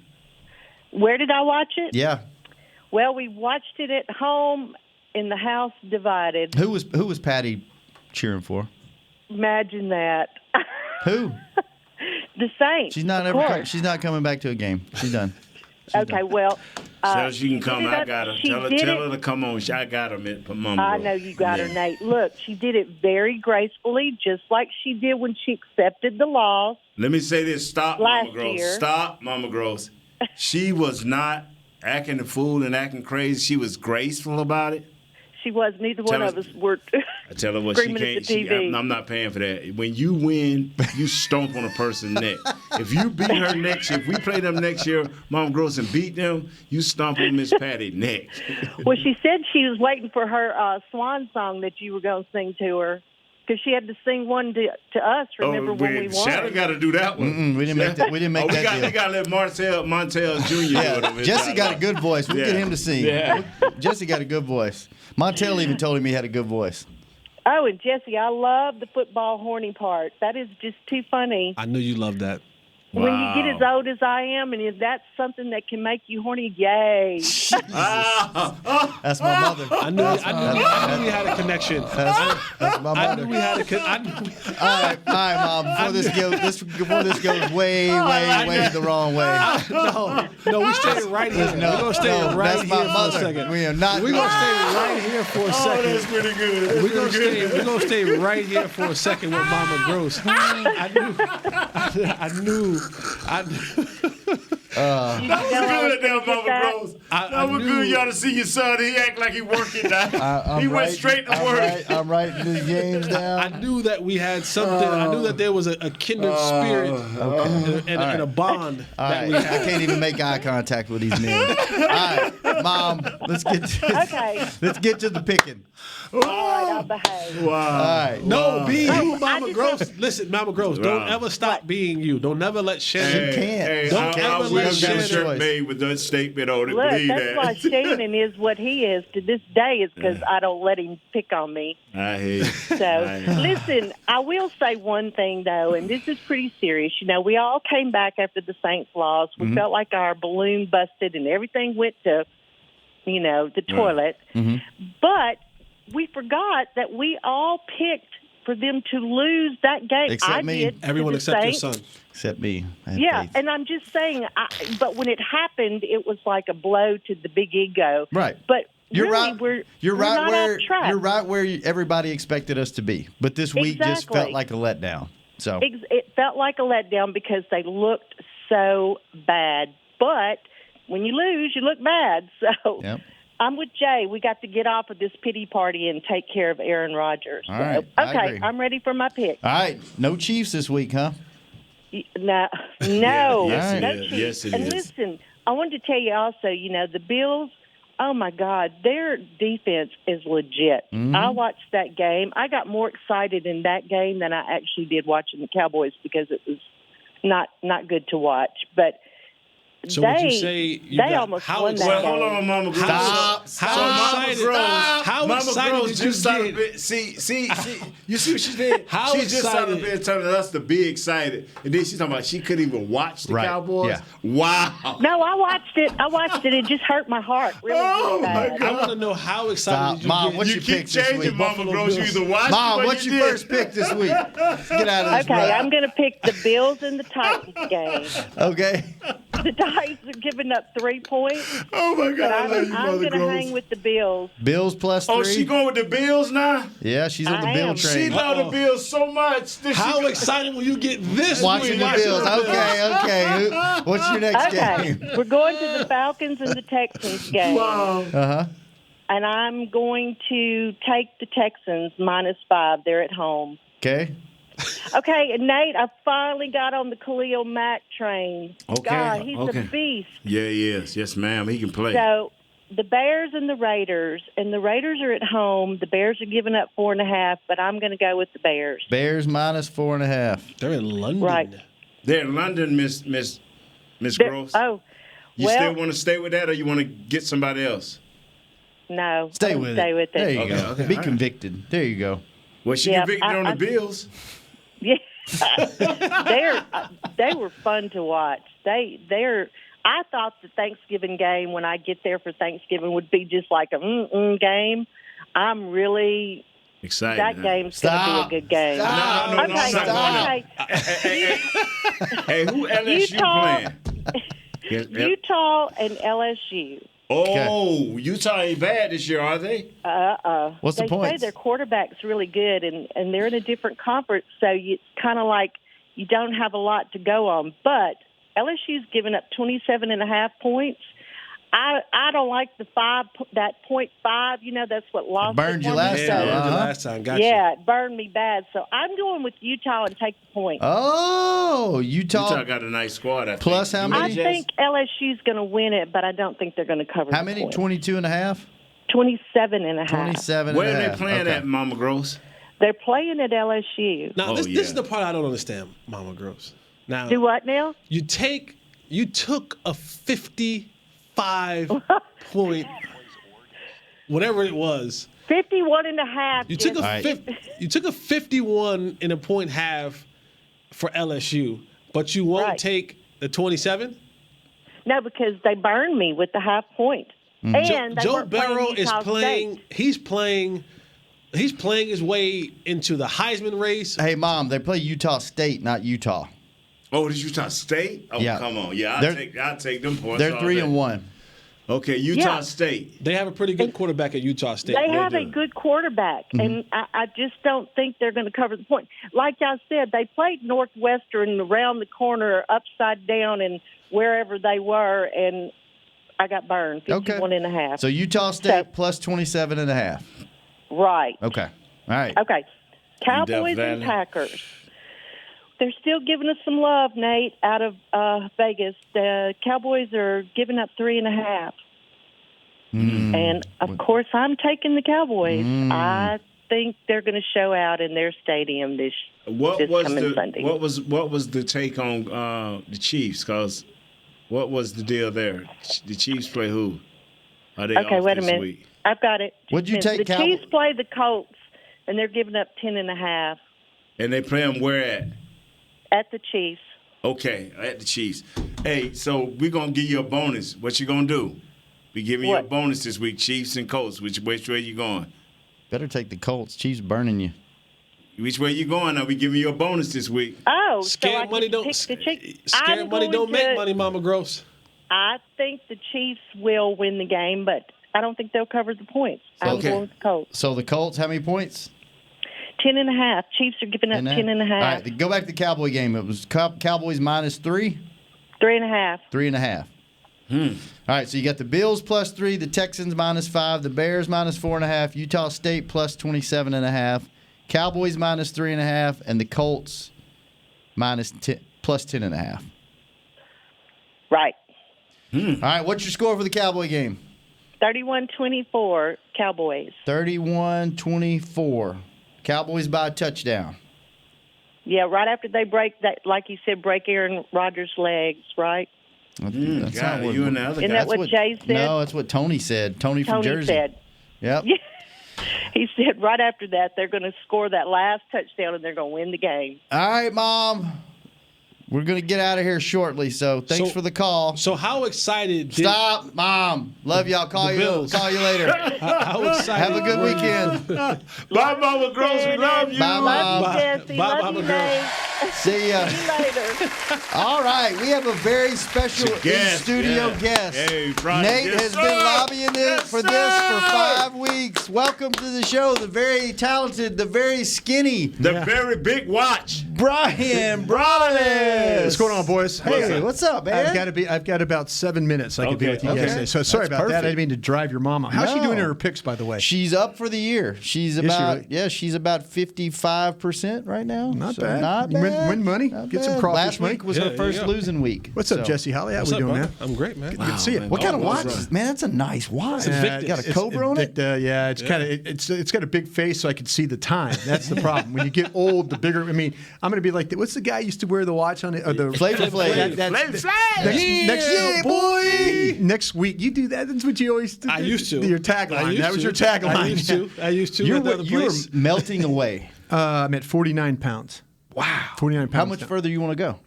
Where did I watch it? Yeah. Well, we watched it at home in the house divided. Who was Patty cheering for? Imagine that. Who? The Saints. She's not coming back to a game. She's done. Okay, well. So she can come. I got her. Tell her to come on. I got her, Mama. I know you got her, Nate. Look, she did it very gracefully, just like she did when she accepted the loss. Let me say this. Stop, last Mama Gross. year. Stop, Mama Gross. She was not acting a fool and acting crazy. She was graceful about it. She was. Neither one of us were. I tell her what she screaming can't. at the TV. I'm not paying for that. When you win, you stomp on a person's neck. If you beat her next year, if we play them next year, Mom Gross, and beat them, you stomp on Miss Patty's neck. Well, she said she was waiting for her swan song that you were going to sing to her. Because she had to sing one to us. Remember when we won? Shannon got to do that one. We didn't make that. We didn't make that deal. We got to let Montel Jr. do it. Jesse got a good voice. We'll get him to sing. Yeah. Jesse got a good voice. Montel even told him he had a good voice. Oh, and Jesse, I love the football horny part. That is just too funny. I knew you loved that. When you get as old as I am, and if that's something that can make you horny, yay. That's my mother. I knew we had a connection. That's my mother. I knew we had a All right, Mom. Before this goes way the wrong way. No, we stayed right here. We're gonna stay right here for a second. We are not. We're gonna stay right here for a second. Oh, that's pretty good. We're gonna stay right here for a second with Mama Gross. I knew. That was good there, Mama Gross. That was good. Y'all to see your son. He act like he working now. He went straight to work. I'm writing these games down. I knew that we had something. I knew that there was a kindred spirit and a bond that we had. I can't even make eye contact with these men. All right, Mom, let's get to the picking. All right, I'll behave. Wow. All right. No, be you, Mama Gross. Listen, Mama Gross, don't ever stop being you. Don't ever let Shannon. Don't ever let Shannon. Shirt made with that statement on it. Look, Believe that's that. why Shannon is what he is to this day is because I don't let him pick on me. I hear you. So, listen, I will say one thing, though, and this is pretty serious. You know, we all came back after the Saints loss. We felt like our balloon busted and everything went to, the toilet. But we forgot that we all picked for them to lose that game. Except me. Did. Everyone except your son. Except me. Yeah, faith. and I'm just saying, but when it happened, it was like a blow to the big ego. Right. But You're really, right. we're not on track. You're right where everybody expected us to be. But this week just felt like a letdown. So it felt like a letdown because they looked so bad. But when you lose, you look bad. So I'm with Jay. We got to get off of this pity party and take care of Aaron Rodgers. All right. Okay, I'm ready for my pick. All right. No Chiefs this week, huh? No. Yes, no it is. Chiefs. Yes, it and is. Listen, I wanted to tell you also, the Bills, oh, my God, their defense is legit. I watched that game. I got more excited in that game than I actually did watching the Cowboys because it was not good to watch. But so would you say they almost won that game. Hold on, Mama Gross. How excited did you get? See, you see what she did? How she excited? Just started been telling us to be excited, and then she's talking about she couldn't even watch the Cowboys. Yeah. Wow. No, I watched it. It just hurt my heart really bad. I want to know how excited did you Mom, get? what's your pick this week? Mama Gross. You either watch Mom, it or what's you your did. first pick this week? Let's get out of this. Okay, I'm going to pick the Bills and the Titans game. Okay. The Titans are giving up 3 points. Oh, my God. I'm going to hang with the Bills. Bills plus 3. Oh, she going with the Bills now? Yeah, she's on the Bill train. She love the Bills so much. How excited will you get this Watching week? the Bills. Okay. What's your next game? We're going to the Falcons and the Texans game. Uh-huh. And I'm going to take the Texans -5. They're at home. Okay. Okay, and Nate, I finally got on the Khalil Mack train. Okay. God, he's a beast. Yeah, he is. Yes, ma'am. He can play. So the Bears and the Raiders are at home. The Bears are giving up 4.5, but I'm going to go with the Bears. Bears -4.5. They're in London. Right. They're in London, Miss Gross. Oh, You still want to stay with that, or you want to get somebody else? No. Stay with it. There you go. Okay, Be convicted. There you go. Well, she convicted on the Bills. Yeah. They were fun to watch. I thought the Thanksgiving game, when I get there for Thanksgiving, would be just like a game. I'm really excited. That game's going to be a good game. No, Okay. Hey, who LSU playing? Utah and LSU. Oh, Utah ain't bad this year, are they? What's the point? They say their quarterback's really good, and they're in a different conference, so it's kind of like you don't have a lot to go on. But LSU's given up 27.5 points. I don't like that 0.5. That's what lost. Burned you last time. Last time. Gotcha. Yeah, it burned me bad. So I'm going with Utah and take the point. Oh, Utah got a nice squad. I plus think. how many? I think LSU's going to win it, but I don't think they're going to cover. How many? 22.5. 27.5. 27. Where are they playing at, Mama Gross? They're playing at LSU. Now, this is the part I don't understand, Mama Gross. Now, do what now? You took a 55-point, whatever it was. 51.5. You took a 51.5 for LSU, but you won't take the 27? No, because they burned me with the half point. And Joe Burrow is playing. State. He's playing his way into the Heisman race. Hey, Mom, they play Utah State, not Utah. Oh, it's Utah State? Oh, yeah. Come on. Yeah, I'll take them points. They're 3-1. Okay, Utah State. They have a pretty good quarterback at Utah State. They have a good quarterback, and I just don't think they're going to cover the point. Like I said, they played Northwestern around the corner, upside down, and wherever they were, and I got burned, 51.5. So Utah State plus 27.5. Right. Okay. All right. Okay. Cowboys and Packers. They're still giving us some love, Nate, out of Vegas. The Cowboys are giving up 3.5. And, of course, I'm taking the Cowboys. I think they're going to show out in their stadium this coming Sunday. What was the take on the Chiefs? Because what was the deal there? The Chiefs play who? Are they okay, off wait a this minute. week? I've got it. What'd you take, The Chiefs play the Colts, and they're giving up 10.5. And they play them where at? At the Chiefs. Okay, at the Chiefs. Hey, so we're going to give you a bonus. What you going to do? We giving you a bonus this week, Chiefs and Colts. Which way you going? Better take the Colts. Chiefs burning you. Which way you going? Are we giving you a bonus this week? Oh, Scared money don't make money, Mama Gross. I think the Chiefs will win the game, but I don't think they'll cover the points. I'm going with the Colts. So the Colts, how many points? 10.5. Chiefs are giving up 10.5. All right, go back to the Cowboy game. It was Cowboys minus 3? 3.5. 3.5. All right, so you got the Bills plus 3, the Texans minus 5, the Bears minus 4.5, Utah State plus 27.5, Cowboys minus 3.5, and the Colts plus 10.5. Right. All right, what's your score for the Cowboy game? 31-24, Cowboys. 31-24. Cowboys by a touchdown. Yeah, right after they break that, like you said, break Aaron Rodgers' legs, right? That's not what, you and the other Isn't guy. that what Jay said? No, that's what Tony said. Tony from Jersey. Said. Yep. He said right after that they're going to score that last touchdown and they're going to win the game. All right, Mom. We're going to get out of here shortly, so thanks for the call. So how excited Stop, Mom. Love y'all. Call you later. How excited Have a good weekend. Bye, Mama Gross. We love you. Bye, Mom. Love you, Jesse. Bye, Love Mama you, Gross. Nate. See ya. See you later. All right, we have a very special in-studio guest. Hey, Friday. Nate Yes, has sir. been lobbying this for 5 weeks. Welcome to the show, the very talented, the very skinny, the very big watch, Brian Broaddus. What's going on, boys? Hey, what's up, man? I've got about 7 minutes. I could be with you guys today. So sorry That's about that. I perfect. didn't mean to drive your mama. How's she doing in her picks, by the way? She's up for the year. She's about 55% right now. Not So bad. Not You bad. win money. Not Get some bad. crawfish Last money. week was Yeah, her there first you go. losing week. What's up, Jesse Holly? How we doing, man? I'm great, man. Good to see you. What kind of watch is man? That's a nice watch. Got a Cobra on it. Yeah, it's kind of it's got a big face, so I can see the time. That's the problem. When you get old, the bigger. I mean, I'm going to be like, what's the guy who used to wear the watch on it? Or the Flavor Flav. Next week, you do that. That's what you always do. I used to. Your tagline. That was your tagline. I used to. You were melting away. I'm at 49 pounds. Wow. 49 pounds. How much now. further you want to go?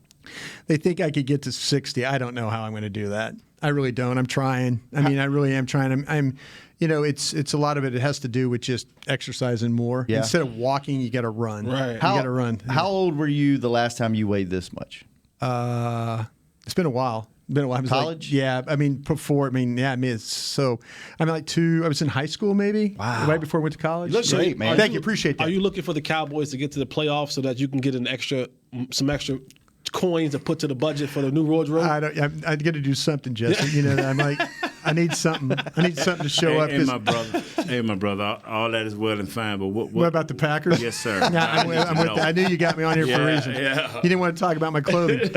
They think I could get to 60. I don't know how I'm going to do that. I really don't. I'm trying. I mean, I really am trying. I'm it's a lot of it. It has to do with just exercising more. Yeah. Instead of walking, you got to run. Right. You got to run. How old were you the last time you weighed this much? It's been a while. I was College? I mean, before. I mean, it's so. I mean, I was in high school, maybe. Wow. Right before I went to college. You look great, man. Thank you. Appreciate that. Are you looking for the Cowboys to get to the playoffs so that you can get some extra coins to put to the budget for the new wardrobe? I got to do something, Jesse. I'm like, I need something. I need something to show up. Hey, my brother. All that is well and fine, but what about the Packers? Yes, sir. I'm with that. I knew you got me on here for a reason. Yeah. You didn't want to talk about my clothing.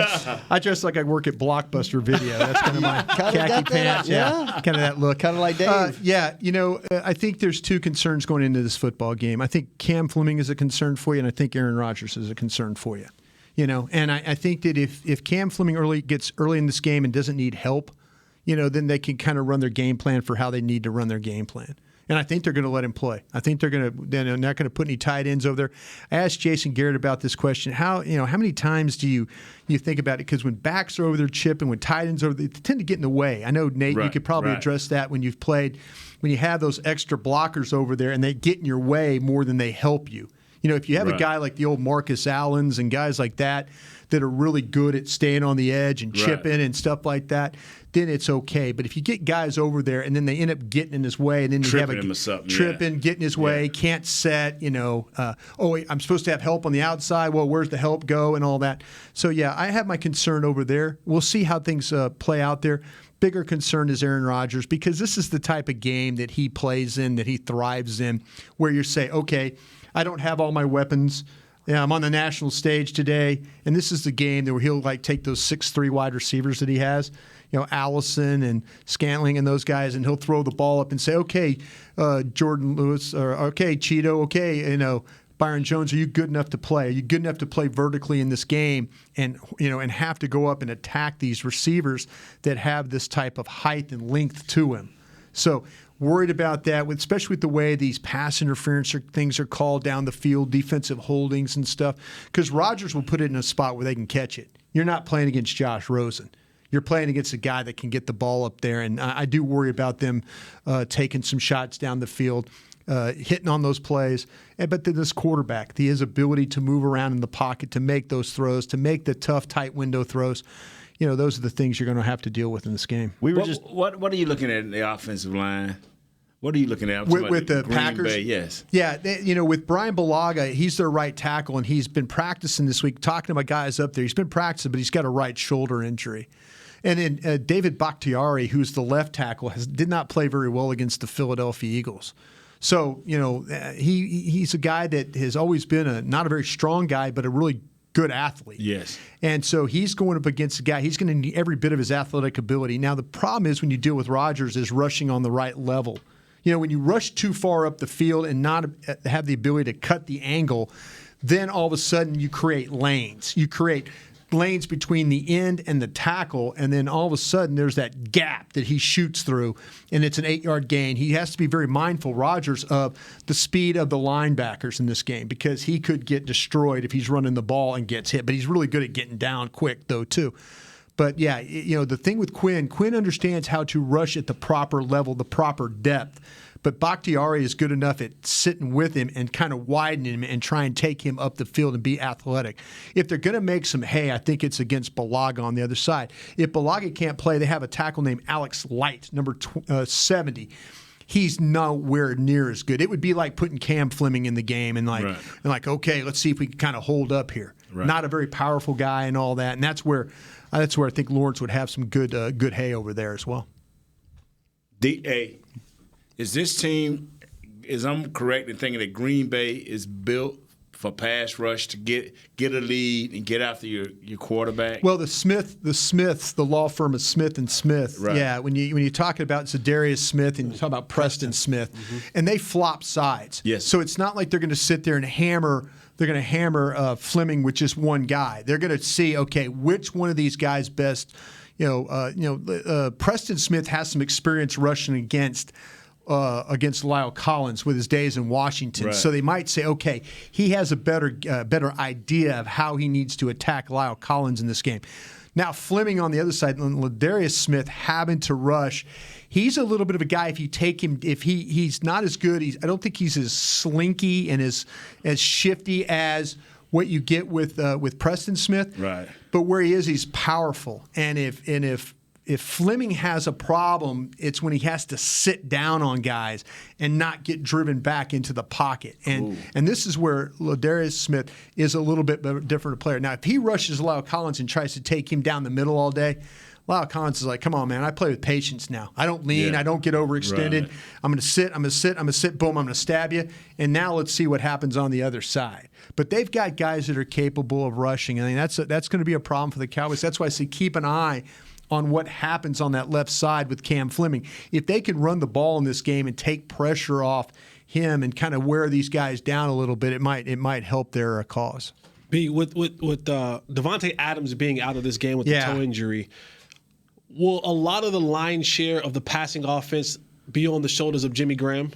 I dress like I work at Blockbuster Video. That's kind of my khaki pants. Yeah, kind of that look. Kind of like Dave. I think there's two concerns going into this football game. I think Cam Fleming is a concern for you, and I think Aaron Rodgers is a concern for you. And I think that if Cam Fleming gets early in this game and doesn't need help, then they can kind of run their game plan for how they need to run their game plan. And I think they're going to let him play. I think they're not going to put any tight ends over there. I asked Jason Garrett about this question. How many times do you think about it? Because when backs are over there chipping, when tight ends are over there, they tend to get in the way. I know, Nate, you could probably address that when you've played, when you have those extra blockers over there and they get in your way more than they help you. If you have a guy like the old Marcus Allens and guys like that are really good at staying on the edge and chipping and stuff like that, then it's okay. But if you get guys over there and then they end up getting in his way and then you have tripping, getting his way, can't set, I'm supposed to have help on the outside. Well, where's the help go and all that? So, yeah, I have my concern over there. We'll see how things play out there. Bigger concern is Aaron Rodgers, because this is the type of game that he plays in, that he thrives in, where you say, okay, I don't have all my weapons. Yeah, I'm on the national stage today, and this is the game where he'll take those 6'3" wide receivers that he has, Allison and Scantling and those guys, and he'll throw the ball up and say, okay, Jordan Lewis, or okay, Cheeto, okay, Byron Jones, are you good enough to play? Are you good enough to play vertically in this game and have to go up and attack these receivers that have this type of height and length to him? So worried about that, especially with the way these pass interference things are called down the field, defensive holdings and stuff, because Rodgers will put it in a spot where they can catch it. You're not playing against Josh Rosen. You're playing against a guy that can get the ball up there, and I do worry about them taking some shots down the field, hitting on those plays. But then this quarterback, his ability to move around in the pocket, to make those throws, to make the tough, tight window throws, those are the things you're going to have to deal with in this game. What are you looking at in the offensive line? What are you looking at with the Green Packers? Bay, yes. Yeah, with Brian Bulaga, he's their right tackle, and he's been practicing this week, talking to my guys up there. He's been practicing, but he's got a right shoulder injury. And then David Bakhtiari, who's the left tackle, did not play very well against the Philadelphia Eagles. So, he's a guy that has always been not a very strong guy, but a really good athlete. Yes. And so he's going up against a guy, he's going to need every bit of his athletic ability. Now, the problem is when you deal with Rodgers is rushing on the right level. When you rush too far up the field and not have the ability to cut the angle, then all of a sudden you create lanes. You create lanes between the end and the tackle, and then all of a sudden there's that gap that he shoots through, and it's an 8-yard gain. He has to be very mindful, Rodgers, of the speed of the linebackers in this game, because he could get destroyed if he's running the ball and gets hit. But he's really good at getting down quick, though, too. But, yeah, the thing with Quinn understands how to rush at the proper level, the proper depth. But Bakhtiari is good enough at sitting with him and kind of widening him and try and take him up the field and be athletic. If they're going to make some hay, I think it's against Bulaga on the other side. If Bulaga can't play, they have a tackle named Alex Light, number 70. He's nowhere near as good. It would be like putting Cam Fleming in the game and okay, let's see if we can kind of hold up here. Right. Not a very powerful guy and all that. And that's where I think Lawrence would have some good hay over there as well. DA. Is this team, I'm correct in thinking that Green Bay is built for pass rush to get a lead and get after your quarterback? Well, the law firm is Smith and Smith. Right. Yeah, when you talk about Zadarius Smith and you talk about Preston Smith, and they flop sides. Yes. So it's not like they're going to sit there and hammer. They're going to hammer Fleming with just one guy. They're going to see, okay, which one of these guys best. Preston Smith has some experience rushing against Lyle Collins with his days in Washington. Right. So they might say, okay, he has a better idea of how he needs to attack Lyle Collins in this game. Now, Fleming on the other side, Ladarius Smith having to rush, he's a little bit of a guy, if you take him, if he's not as good, I don't think he's as slinky and as shifty as what you get with Preston Smith. Right. But where he is, he's powerful. And if Fleming has a problem, it's when he has to sit down on guys and not get driven back into the pocket. And this is where Ladarius Smith is a little bit different a player. Now, if he rushes Lyle Collins and tries to take him down the middle all day, Lyle Collins is like, come on, man, I play with patience now. I don't lean. I don't get overextended. Right. I'm going to sit, boom, I'm going to stab you. And now let's see what happens on the other side. But they've got guys that are capable of rushing. I mean, that's going to be a problem for the Cowboys. That's why I say keep an eye on what happens on that left side with Cam Fleming. If they can run the ball in this game and take pressure off him and kind of wear these guys down a little bit, it might help their cause. B, with Devontae Adams being out of this game with the toe injury, will a lot of the lion's share of the passing offense be on the shoulders of Jimmy Graham?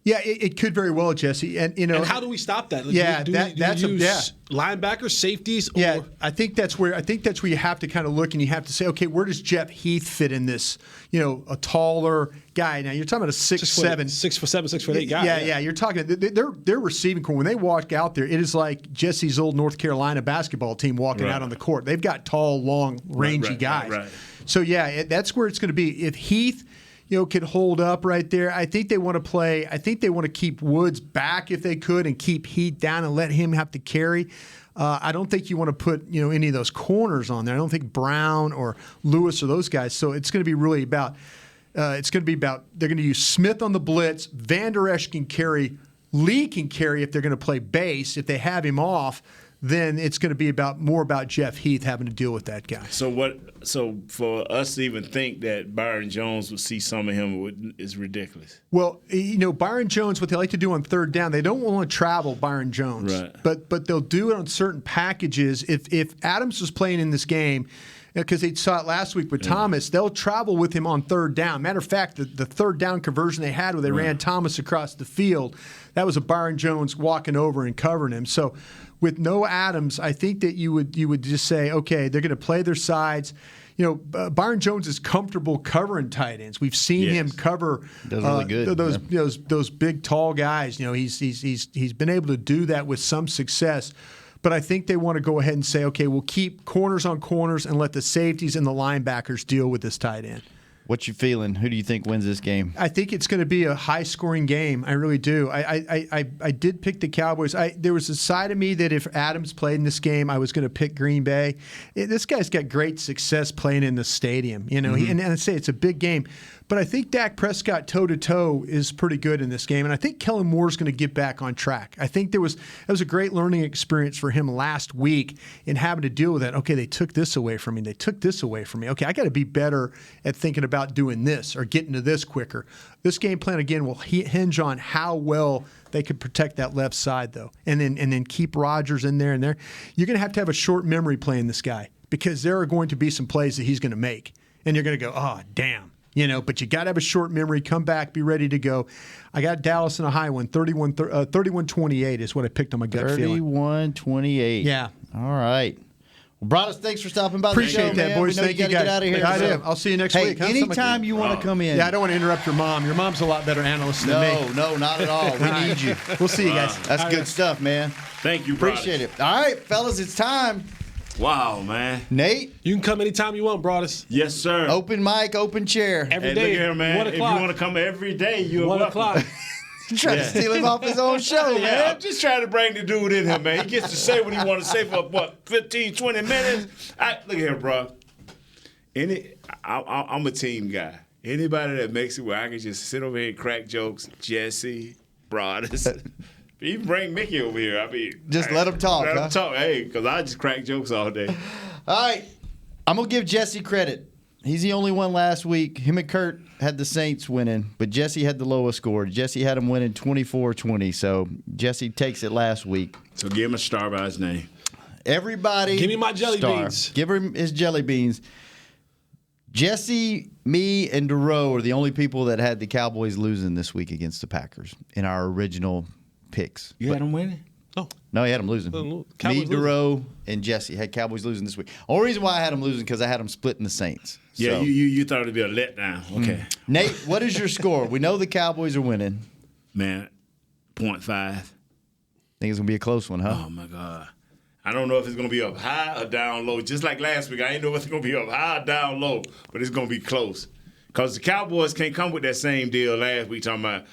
Yeah, it could very well, Jesse. And and how do we stop that? Yeah, do we use yeah. linebackers, safeties. Yeah, I think that's where you have to kind of look and you have to say, okay, where does Jeff Heath fit in this? A taller guy. Now you're talking about a 6'7", 6'7", 6'8" guy. Yeah. You're talking their receiving core when they walk out there, it is like Jesse's old North Carolina basketball team walking out on the court. They've got tall, long, rangy guys. Right. So yeah, that's where it's going to be. If Heath, can hold up right there. I think they want to play. I think they want to keep Woods back if they could and keep Heath down and let him have to carry. I don't think you want to put any of those corners on there. I don't think Brown or Lewis or those guys. So it's going to be really about. They're going to use Smith on the blitz. Van Der Esch can carry. Lee can carry if they're going to play base. If they have him off, then it's going to be more about Jeff Heath having to deal with that guy. So for us to even think that Byron Jones would see some of him is ridiculous. Well, Byron Jones, what they like to do on third down, they don't want to travel Byron Jones, right? But they'll do it on certain packages. If Adams was playing in this game, because they saw it last week with Thomas, they'll travel with him on third down. Matter of fact, the third down conversion they had where they ran Thomas across the field, that was a Byron Jones walking over and covering him. So with no Adams, I think that you would just say, okay, they're going to play their sides. Byron Jones is comfortable covering tight ends. We've seen him cover really good. Those big tall guys. He's been able to do that with some success. But I think they want to go ahead and say, okay, we'll keep corners on corners and let the safeties and the linebackers deal with this tight end. What you feeling? Who do you think wins this game? I think it's going to be a high-scoring game. I really do. I did pick the Cowboys. There was a side of me that if Adams played in this game, I was going to pick Green Bay. This guy's got great success playing in the stadium. And I say it's a big game. But I think Dak Prescott toe-to-toe is pretty good in this game, and I think Kellen Moore's going to get back on track. I think that was a great learning experience for him last week in having to deal with that. Okay, they took this away from me. They took this away from me. Okay, I got to be better at thinking about doing this or getting to this quicker. This game plan, again, will hinge on how well they could protect that left side, though, and then keep Rodgers in there. And there, you're going to have a short memory playing this guy because there are going to be some plays that he's going to make, and you're going to go, oh, damn. But you got to have a short memory, come back, be ready to go. I got Dallas in a high one, 31-28 is what I picked on my gut feeling. 31-28. Yeah. All right. Well, Broadus, thanks for stopping by the show, Appreciate that, man. boys. We know Thank you you, got to guys. get out of here. I do. I'll see you next week. Huh? Anytime you want to come in. Yeah, I don't want to interrupt your mom. Your mom's a lot better analyst than me. No, not at all. We need you. We'll see you guys. That's good stuff, man. Thank you, Broadus. Appreciate it. All right, fellas, it's time. Wow, man. Nate? You can come anytime you want, Broadus. Yes, sir. Open mic, open chair. Every day. Look here, man. 1 If you o'clock. want to come every day, you're 1 welcome. o'clock. Trying to steal him off his own show, man. I'm just trying to bring the dude in here, man. He gets to say what he want to say for, 15, 20 minutes? Look here, bro. I'm a team guy. Anybody that makes it where I can just sit over here and crack jokes, Jesse, Broadus. Even bring Mickey over here. Let him talk. Let him talk. Hey, because I just crack jokes all day. All right. I'm going to give Jesse credit. He's the only one last week. Him and Kurt had the Saints winning, but Jesse had the lowest score. Jesse had him winning 24-20, so Jesse takes it last week. So give him a star by his name. Everybody. Give me my jelly beans. Give him his jelly beans. Jesse, me, and DeRoe are the only people that had the Cowboys losing this week against the Packers in our original picks. You had them winning? No, he had them losing. Me, DeRoe, and Jesse had Cowboys losing this week. Only reason why I had them losing because I had them splitting the Saints. Yeah, so. you thought it'd be a letdown. Okay. Nate, what is your score? We know the Cowboys are winning. Man, 0.5. Think it's going to be a close one, huh? Oh, my God. I don't know if it's going to be up high or down low. Just like last week, I ain't know if it's going to be up high or down low, but it's going to be close. Because the Cowboys can't come with that same deal last week talking about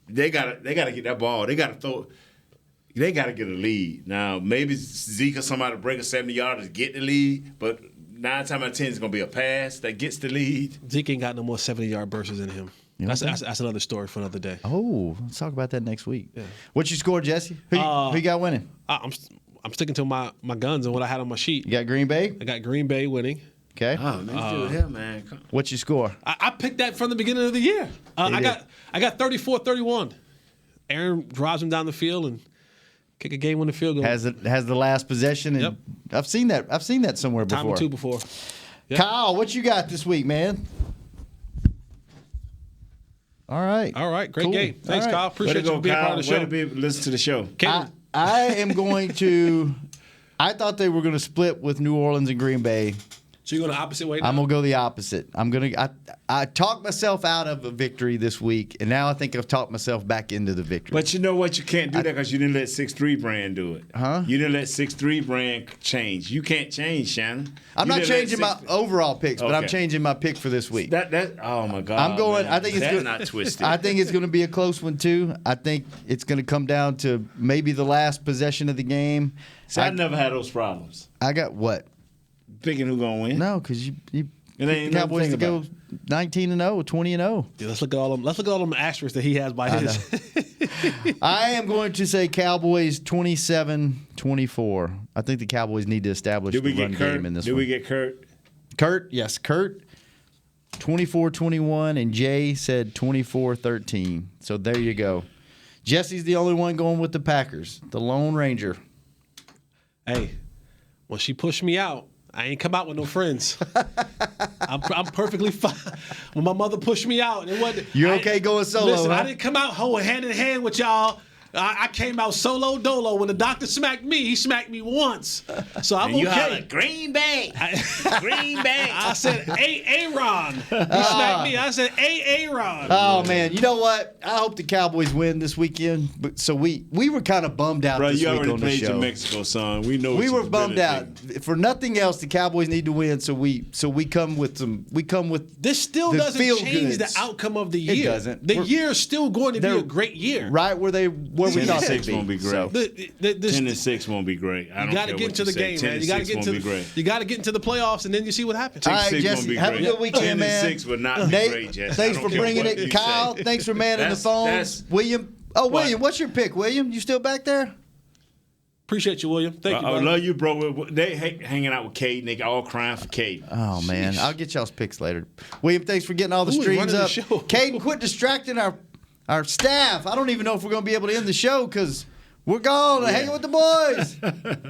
they gotta get that ball. They got to get a lead. Now, maybe Zeke or somebody break a 70-yarder to get the lead, but 9 times out of 10 it's going to be a pass that gets the lead. Zeke ain't got no more 70-yard bursts in him. That's another story for another day. Oh, let's talk about that next week. Yeah. What's your score, Jesse? Who you got winning? I'm sticking to my guns and what I had on my sheet. You got Green Bay? I got Green Bay winning. Okay. Oh, man, man. What's your score? I picked that from the beginning of the year. I got 34-31. Aaron drives him down the field and kick a game-winning field goal. Has the last possession. And yep. I've seen that somewhere before. Time or two before. Yep. Kyle, what you got this week, man? All right. Great Cool. game. Thanks, All right. Kyle. Appreciate you being part of the show. Listen to the show. I am going to. I thought they were going to split with New Orleans and Green Bay. So you're going the opposite way now? I'm going to go the opposite. I talked myself out of a victory this week, and now I think I've talked myself back into the victory. But you know what? You can't do that because you didn't let 6'3" brand do it. Huh? You didn't let 6'3" brand change. You can't change, Shannon. I'm not changing my overall picks, but I'm changing my pick for this week. Oh my God! I'm going. Man. I think it's That's good. not twisted. I think it's going to be a close one too. I think it's going to come down to maybe the last possession of the game. I never had those problems. I got what? Picking who going to win? No, because you it ain't the Cowboys to go about 19-0, 20-0. Yeah, let's look at all them asterisks that he has by his. I am going to say Cowboys 27-24. I think the Cowboys need to establish the run game in this one. Did we get Kurt? Kurt, yes, Kurt. 24-21, and Jay said 24-13. So there you go. Jesse's the only one going with the Packers, the Lone Ranger. Hey, when she pushed me out, I ain't come out with no friends. I'm perfectly fine. When my mother pushed me out, it wasn't. You're okay going solo? Listen, huh? I didn't come out hand in hand with y'all. I came out solo dolo. When the doctor smacked me, he smacked me once. So I'm and you okay. hollered, Green Bay. Green Bay. I said, Aaron. He smacked me. I said, Aaron. Oh, man. You know what? I hope the Cowboys win this weekend. But so we were kind of bummed out this week on the show. You already played your Mexico song. We know we were bummed out. For nothing else, the Cowboys need to win. So we come with this still doesn't change the outcome of the year. It doesn't. The year is still going to be a great year. Right where we thought they'd be. Won't be great. 10-6 won't be great. I don't You got to care get what into you the say. game, man. You got to get into the playoffs, and then you see what happens. All right, Jesse, have a good weekend, man. 10-6 would not be great, Jesse. Thanks for bringing it, Kyle. Thanks for manning the phones, William. Oh, William, what's your pick, William? You still back there? Appreciate you, William. Thank you, I brother. love you, bro. They hanging out with Kate, and they all crying for Kate. Oh, man. I'll get y'all's picks later. William, thanks for getting all the streams up. Caden, quit distracting our staff. I don't even know if we're going to be able to end the show because we're gone hanging with the boys.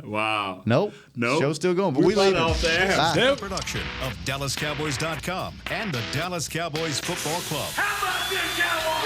Wow. Nope. Show's still going, but we leave off the air. Bye. Production of DallasCowboys.com and the Dallas Cowboys Football Club. How about this, Cowboys?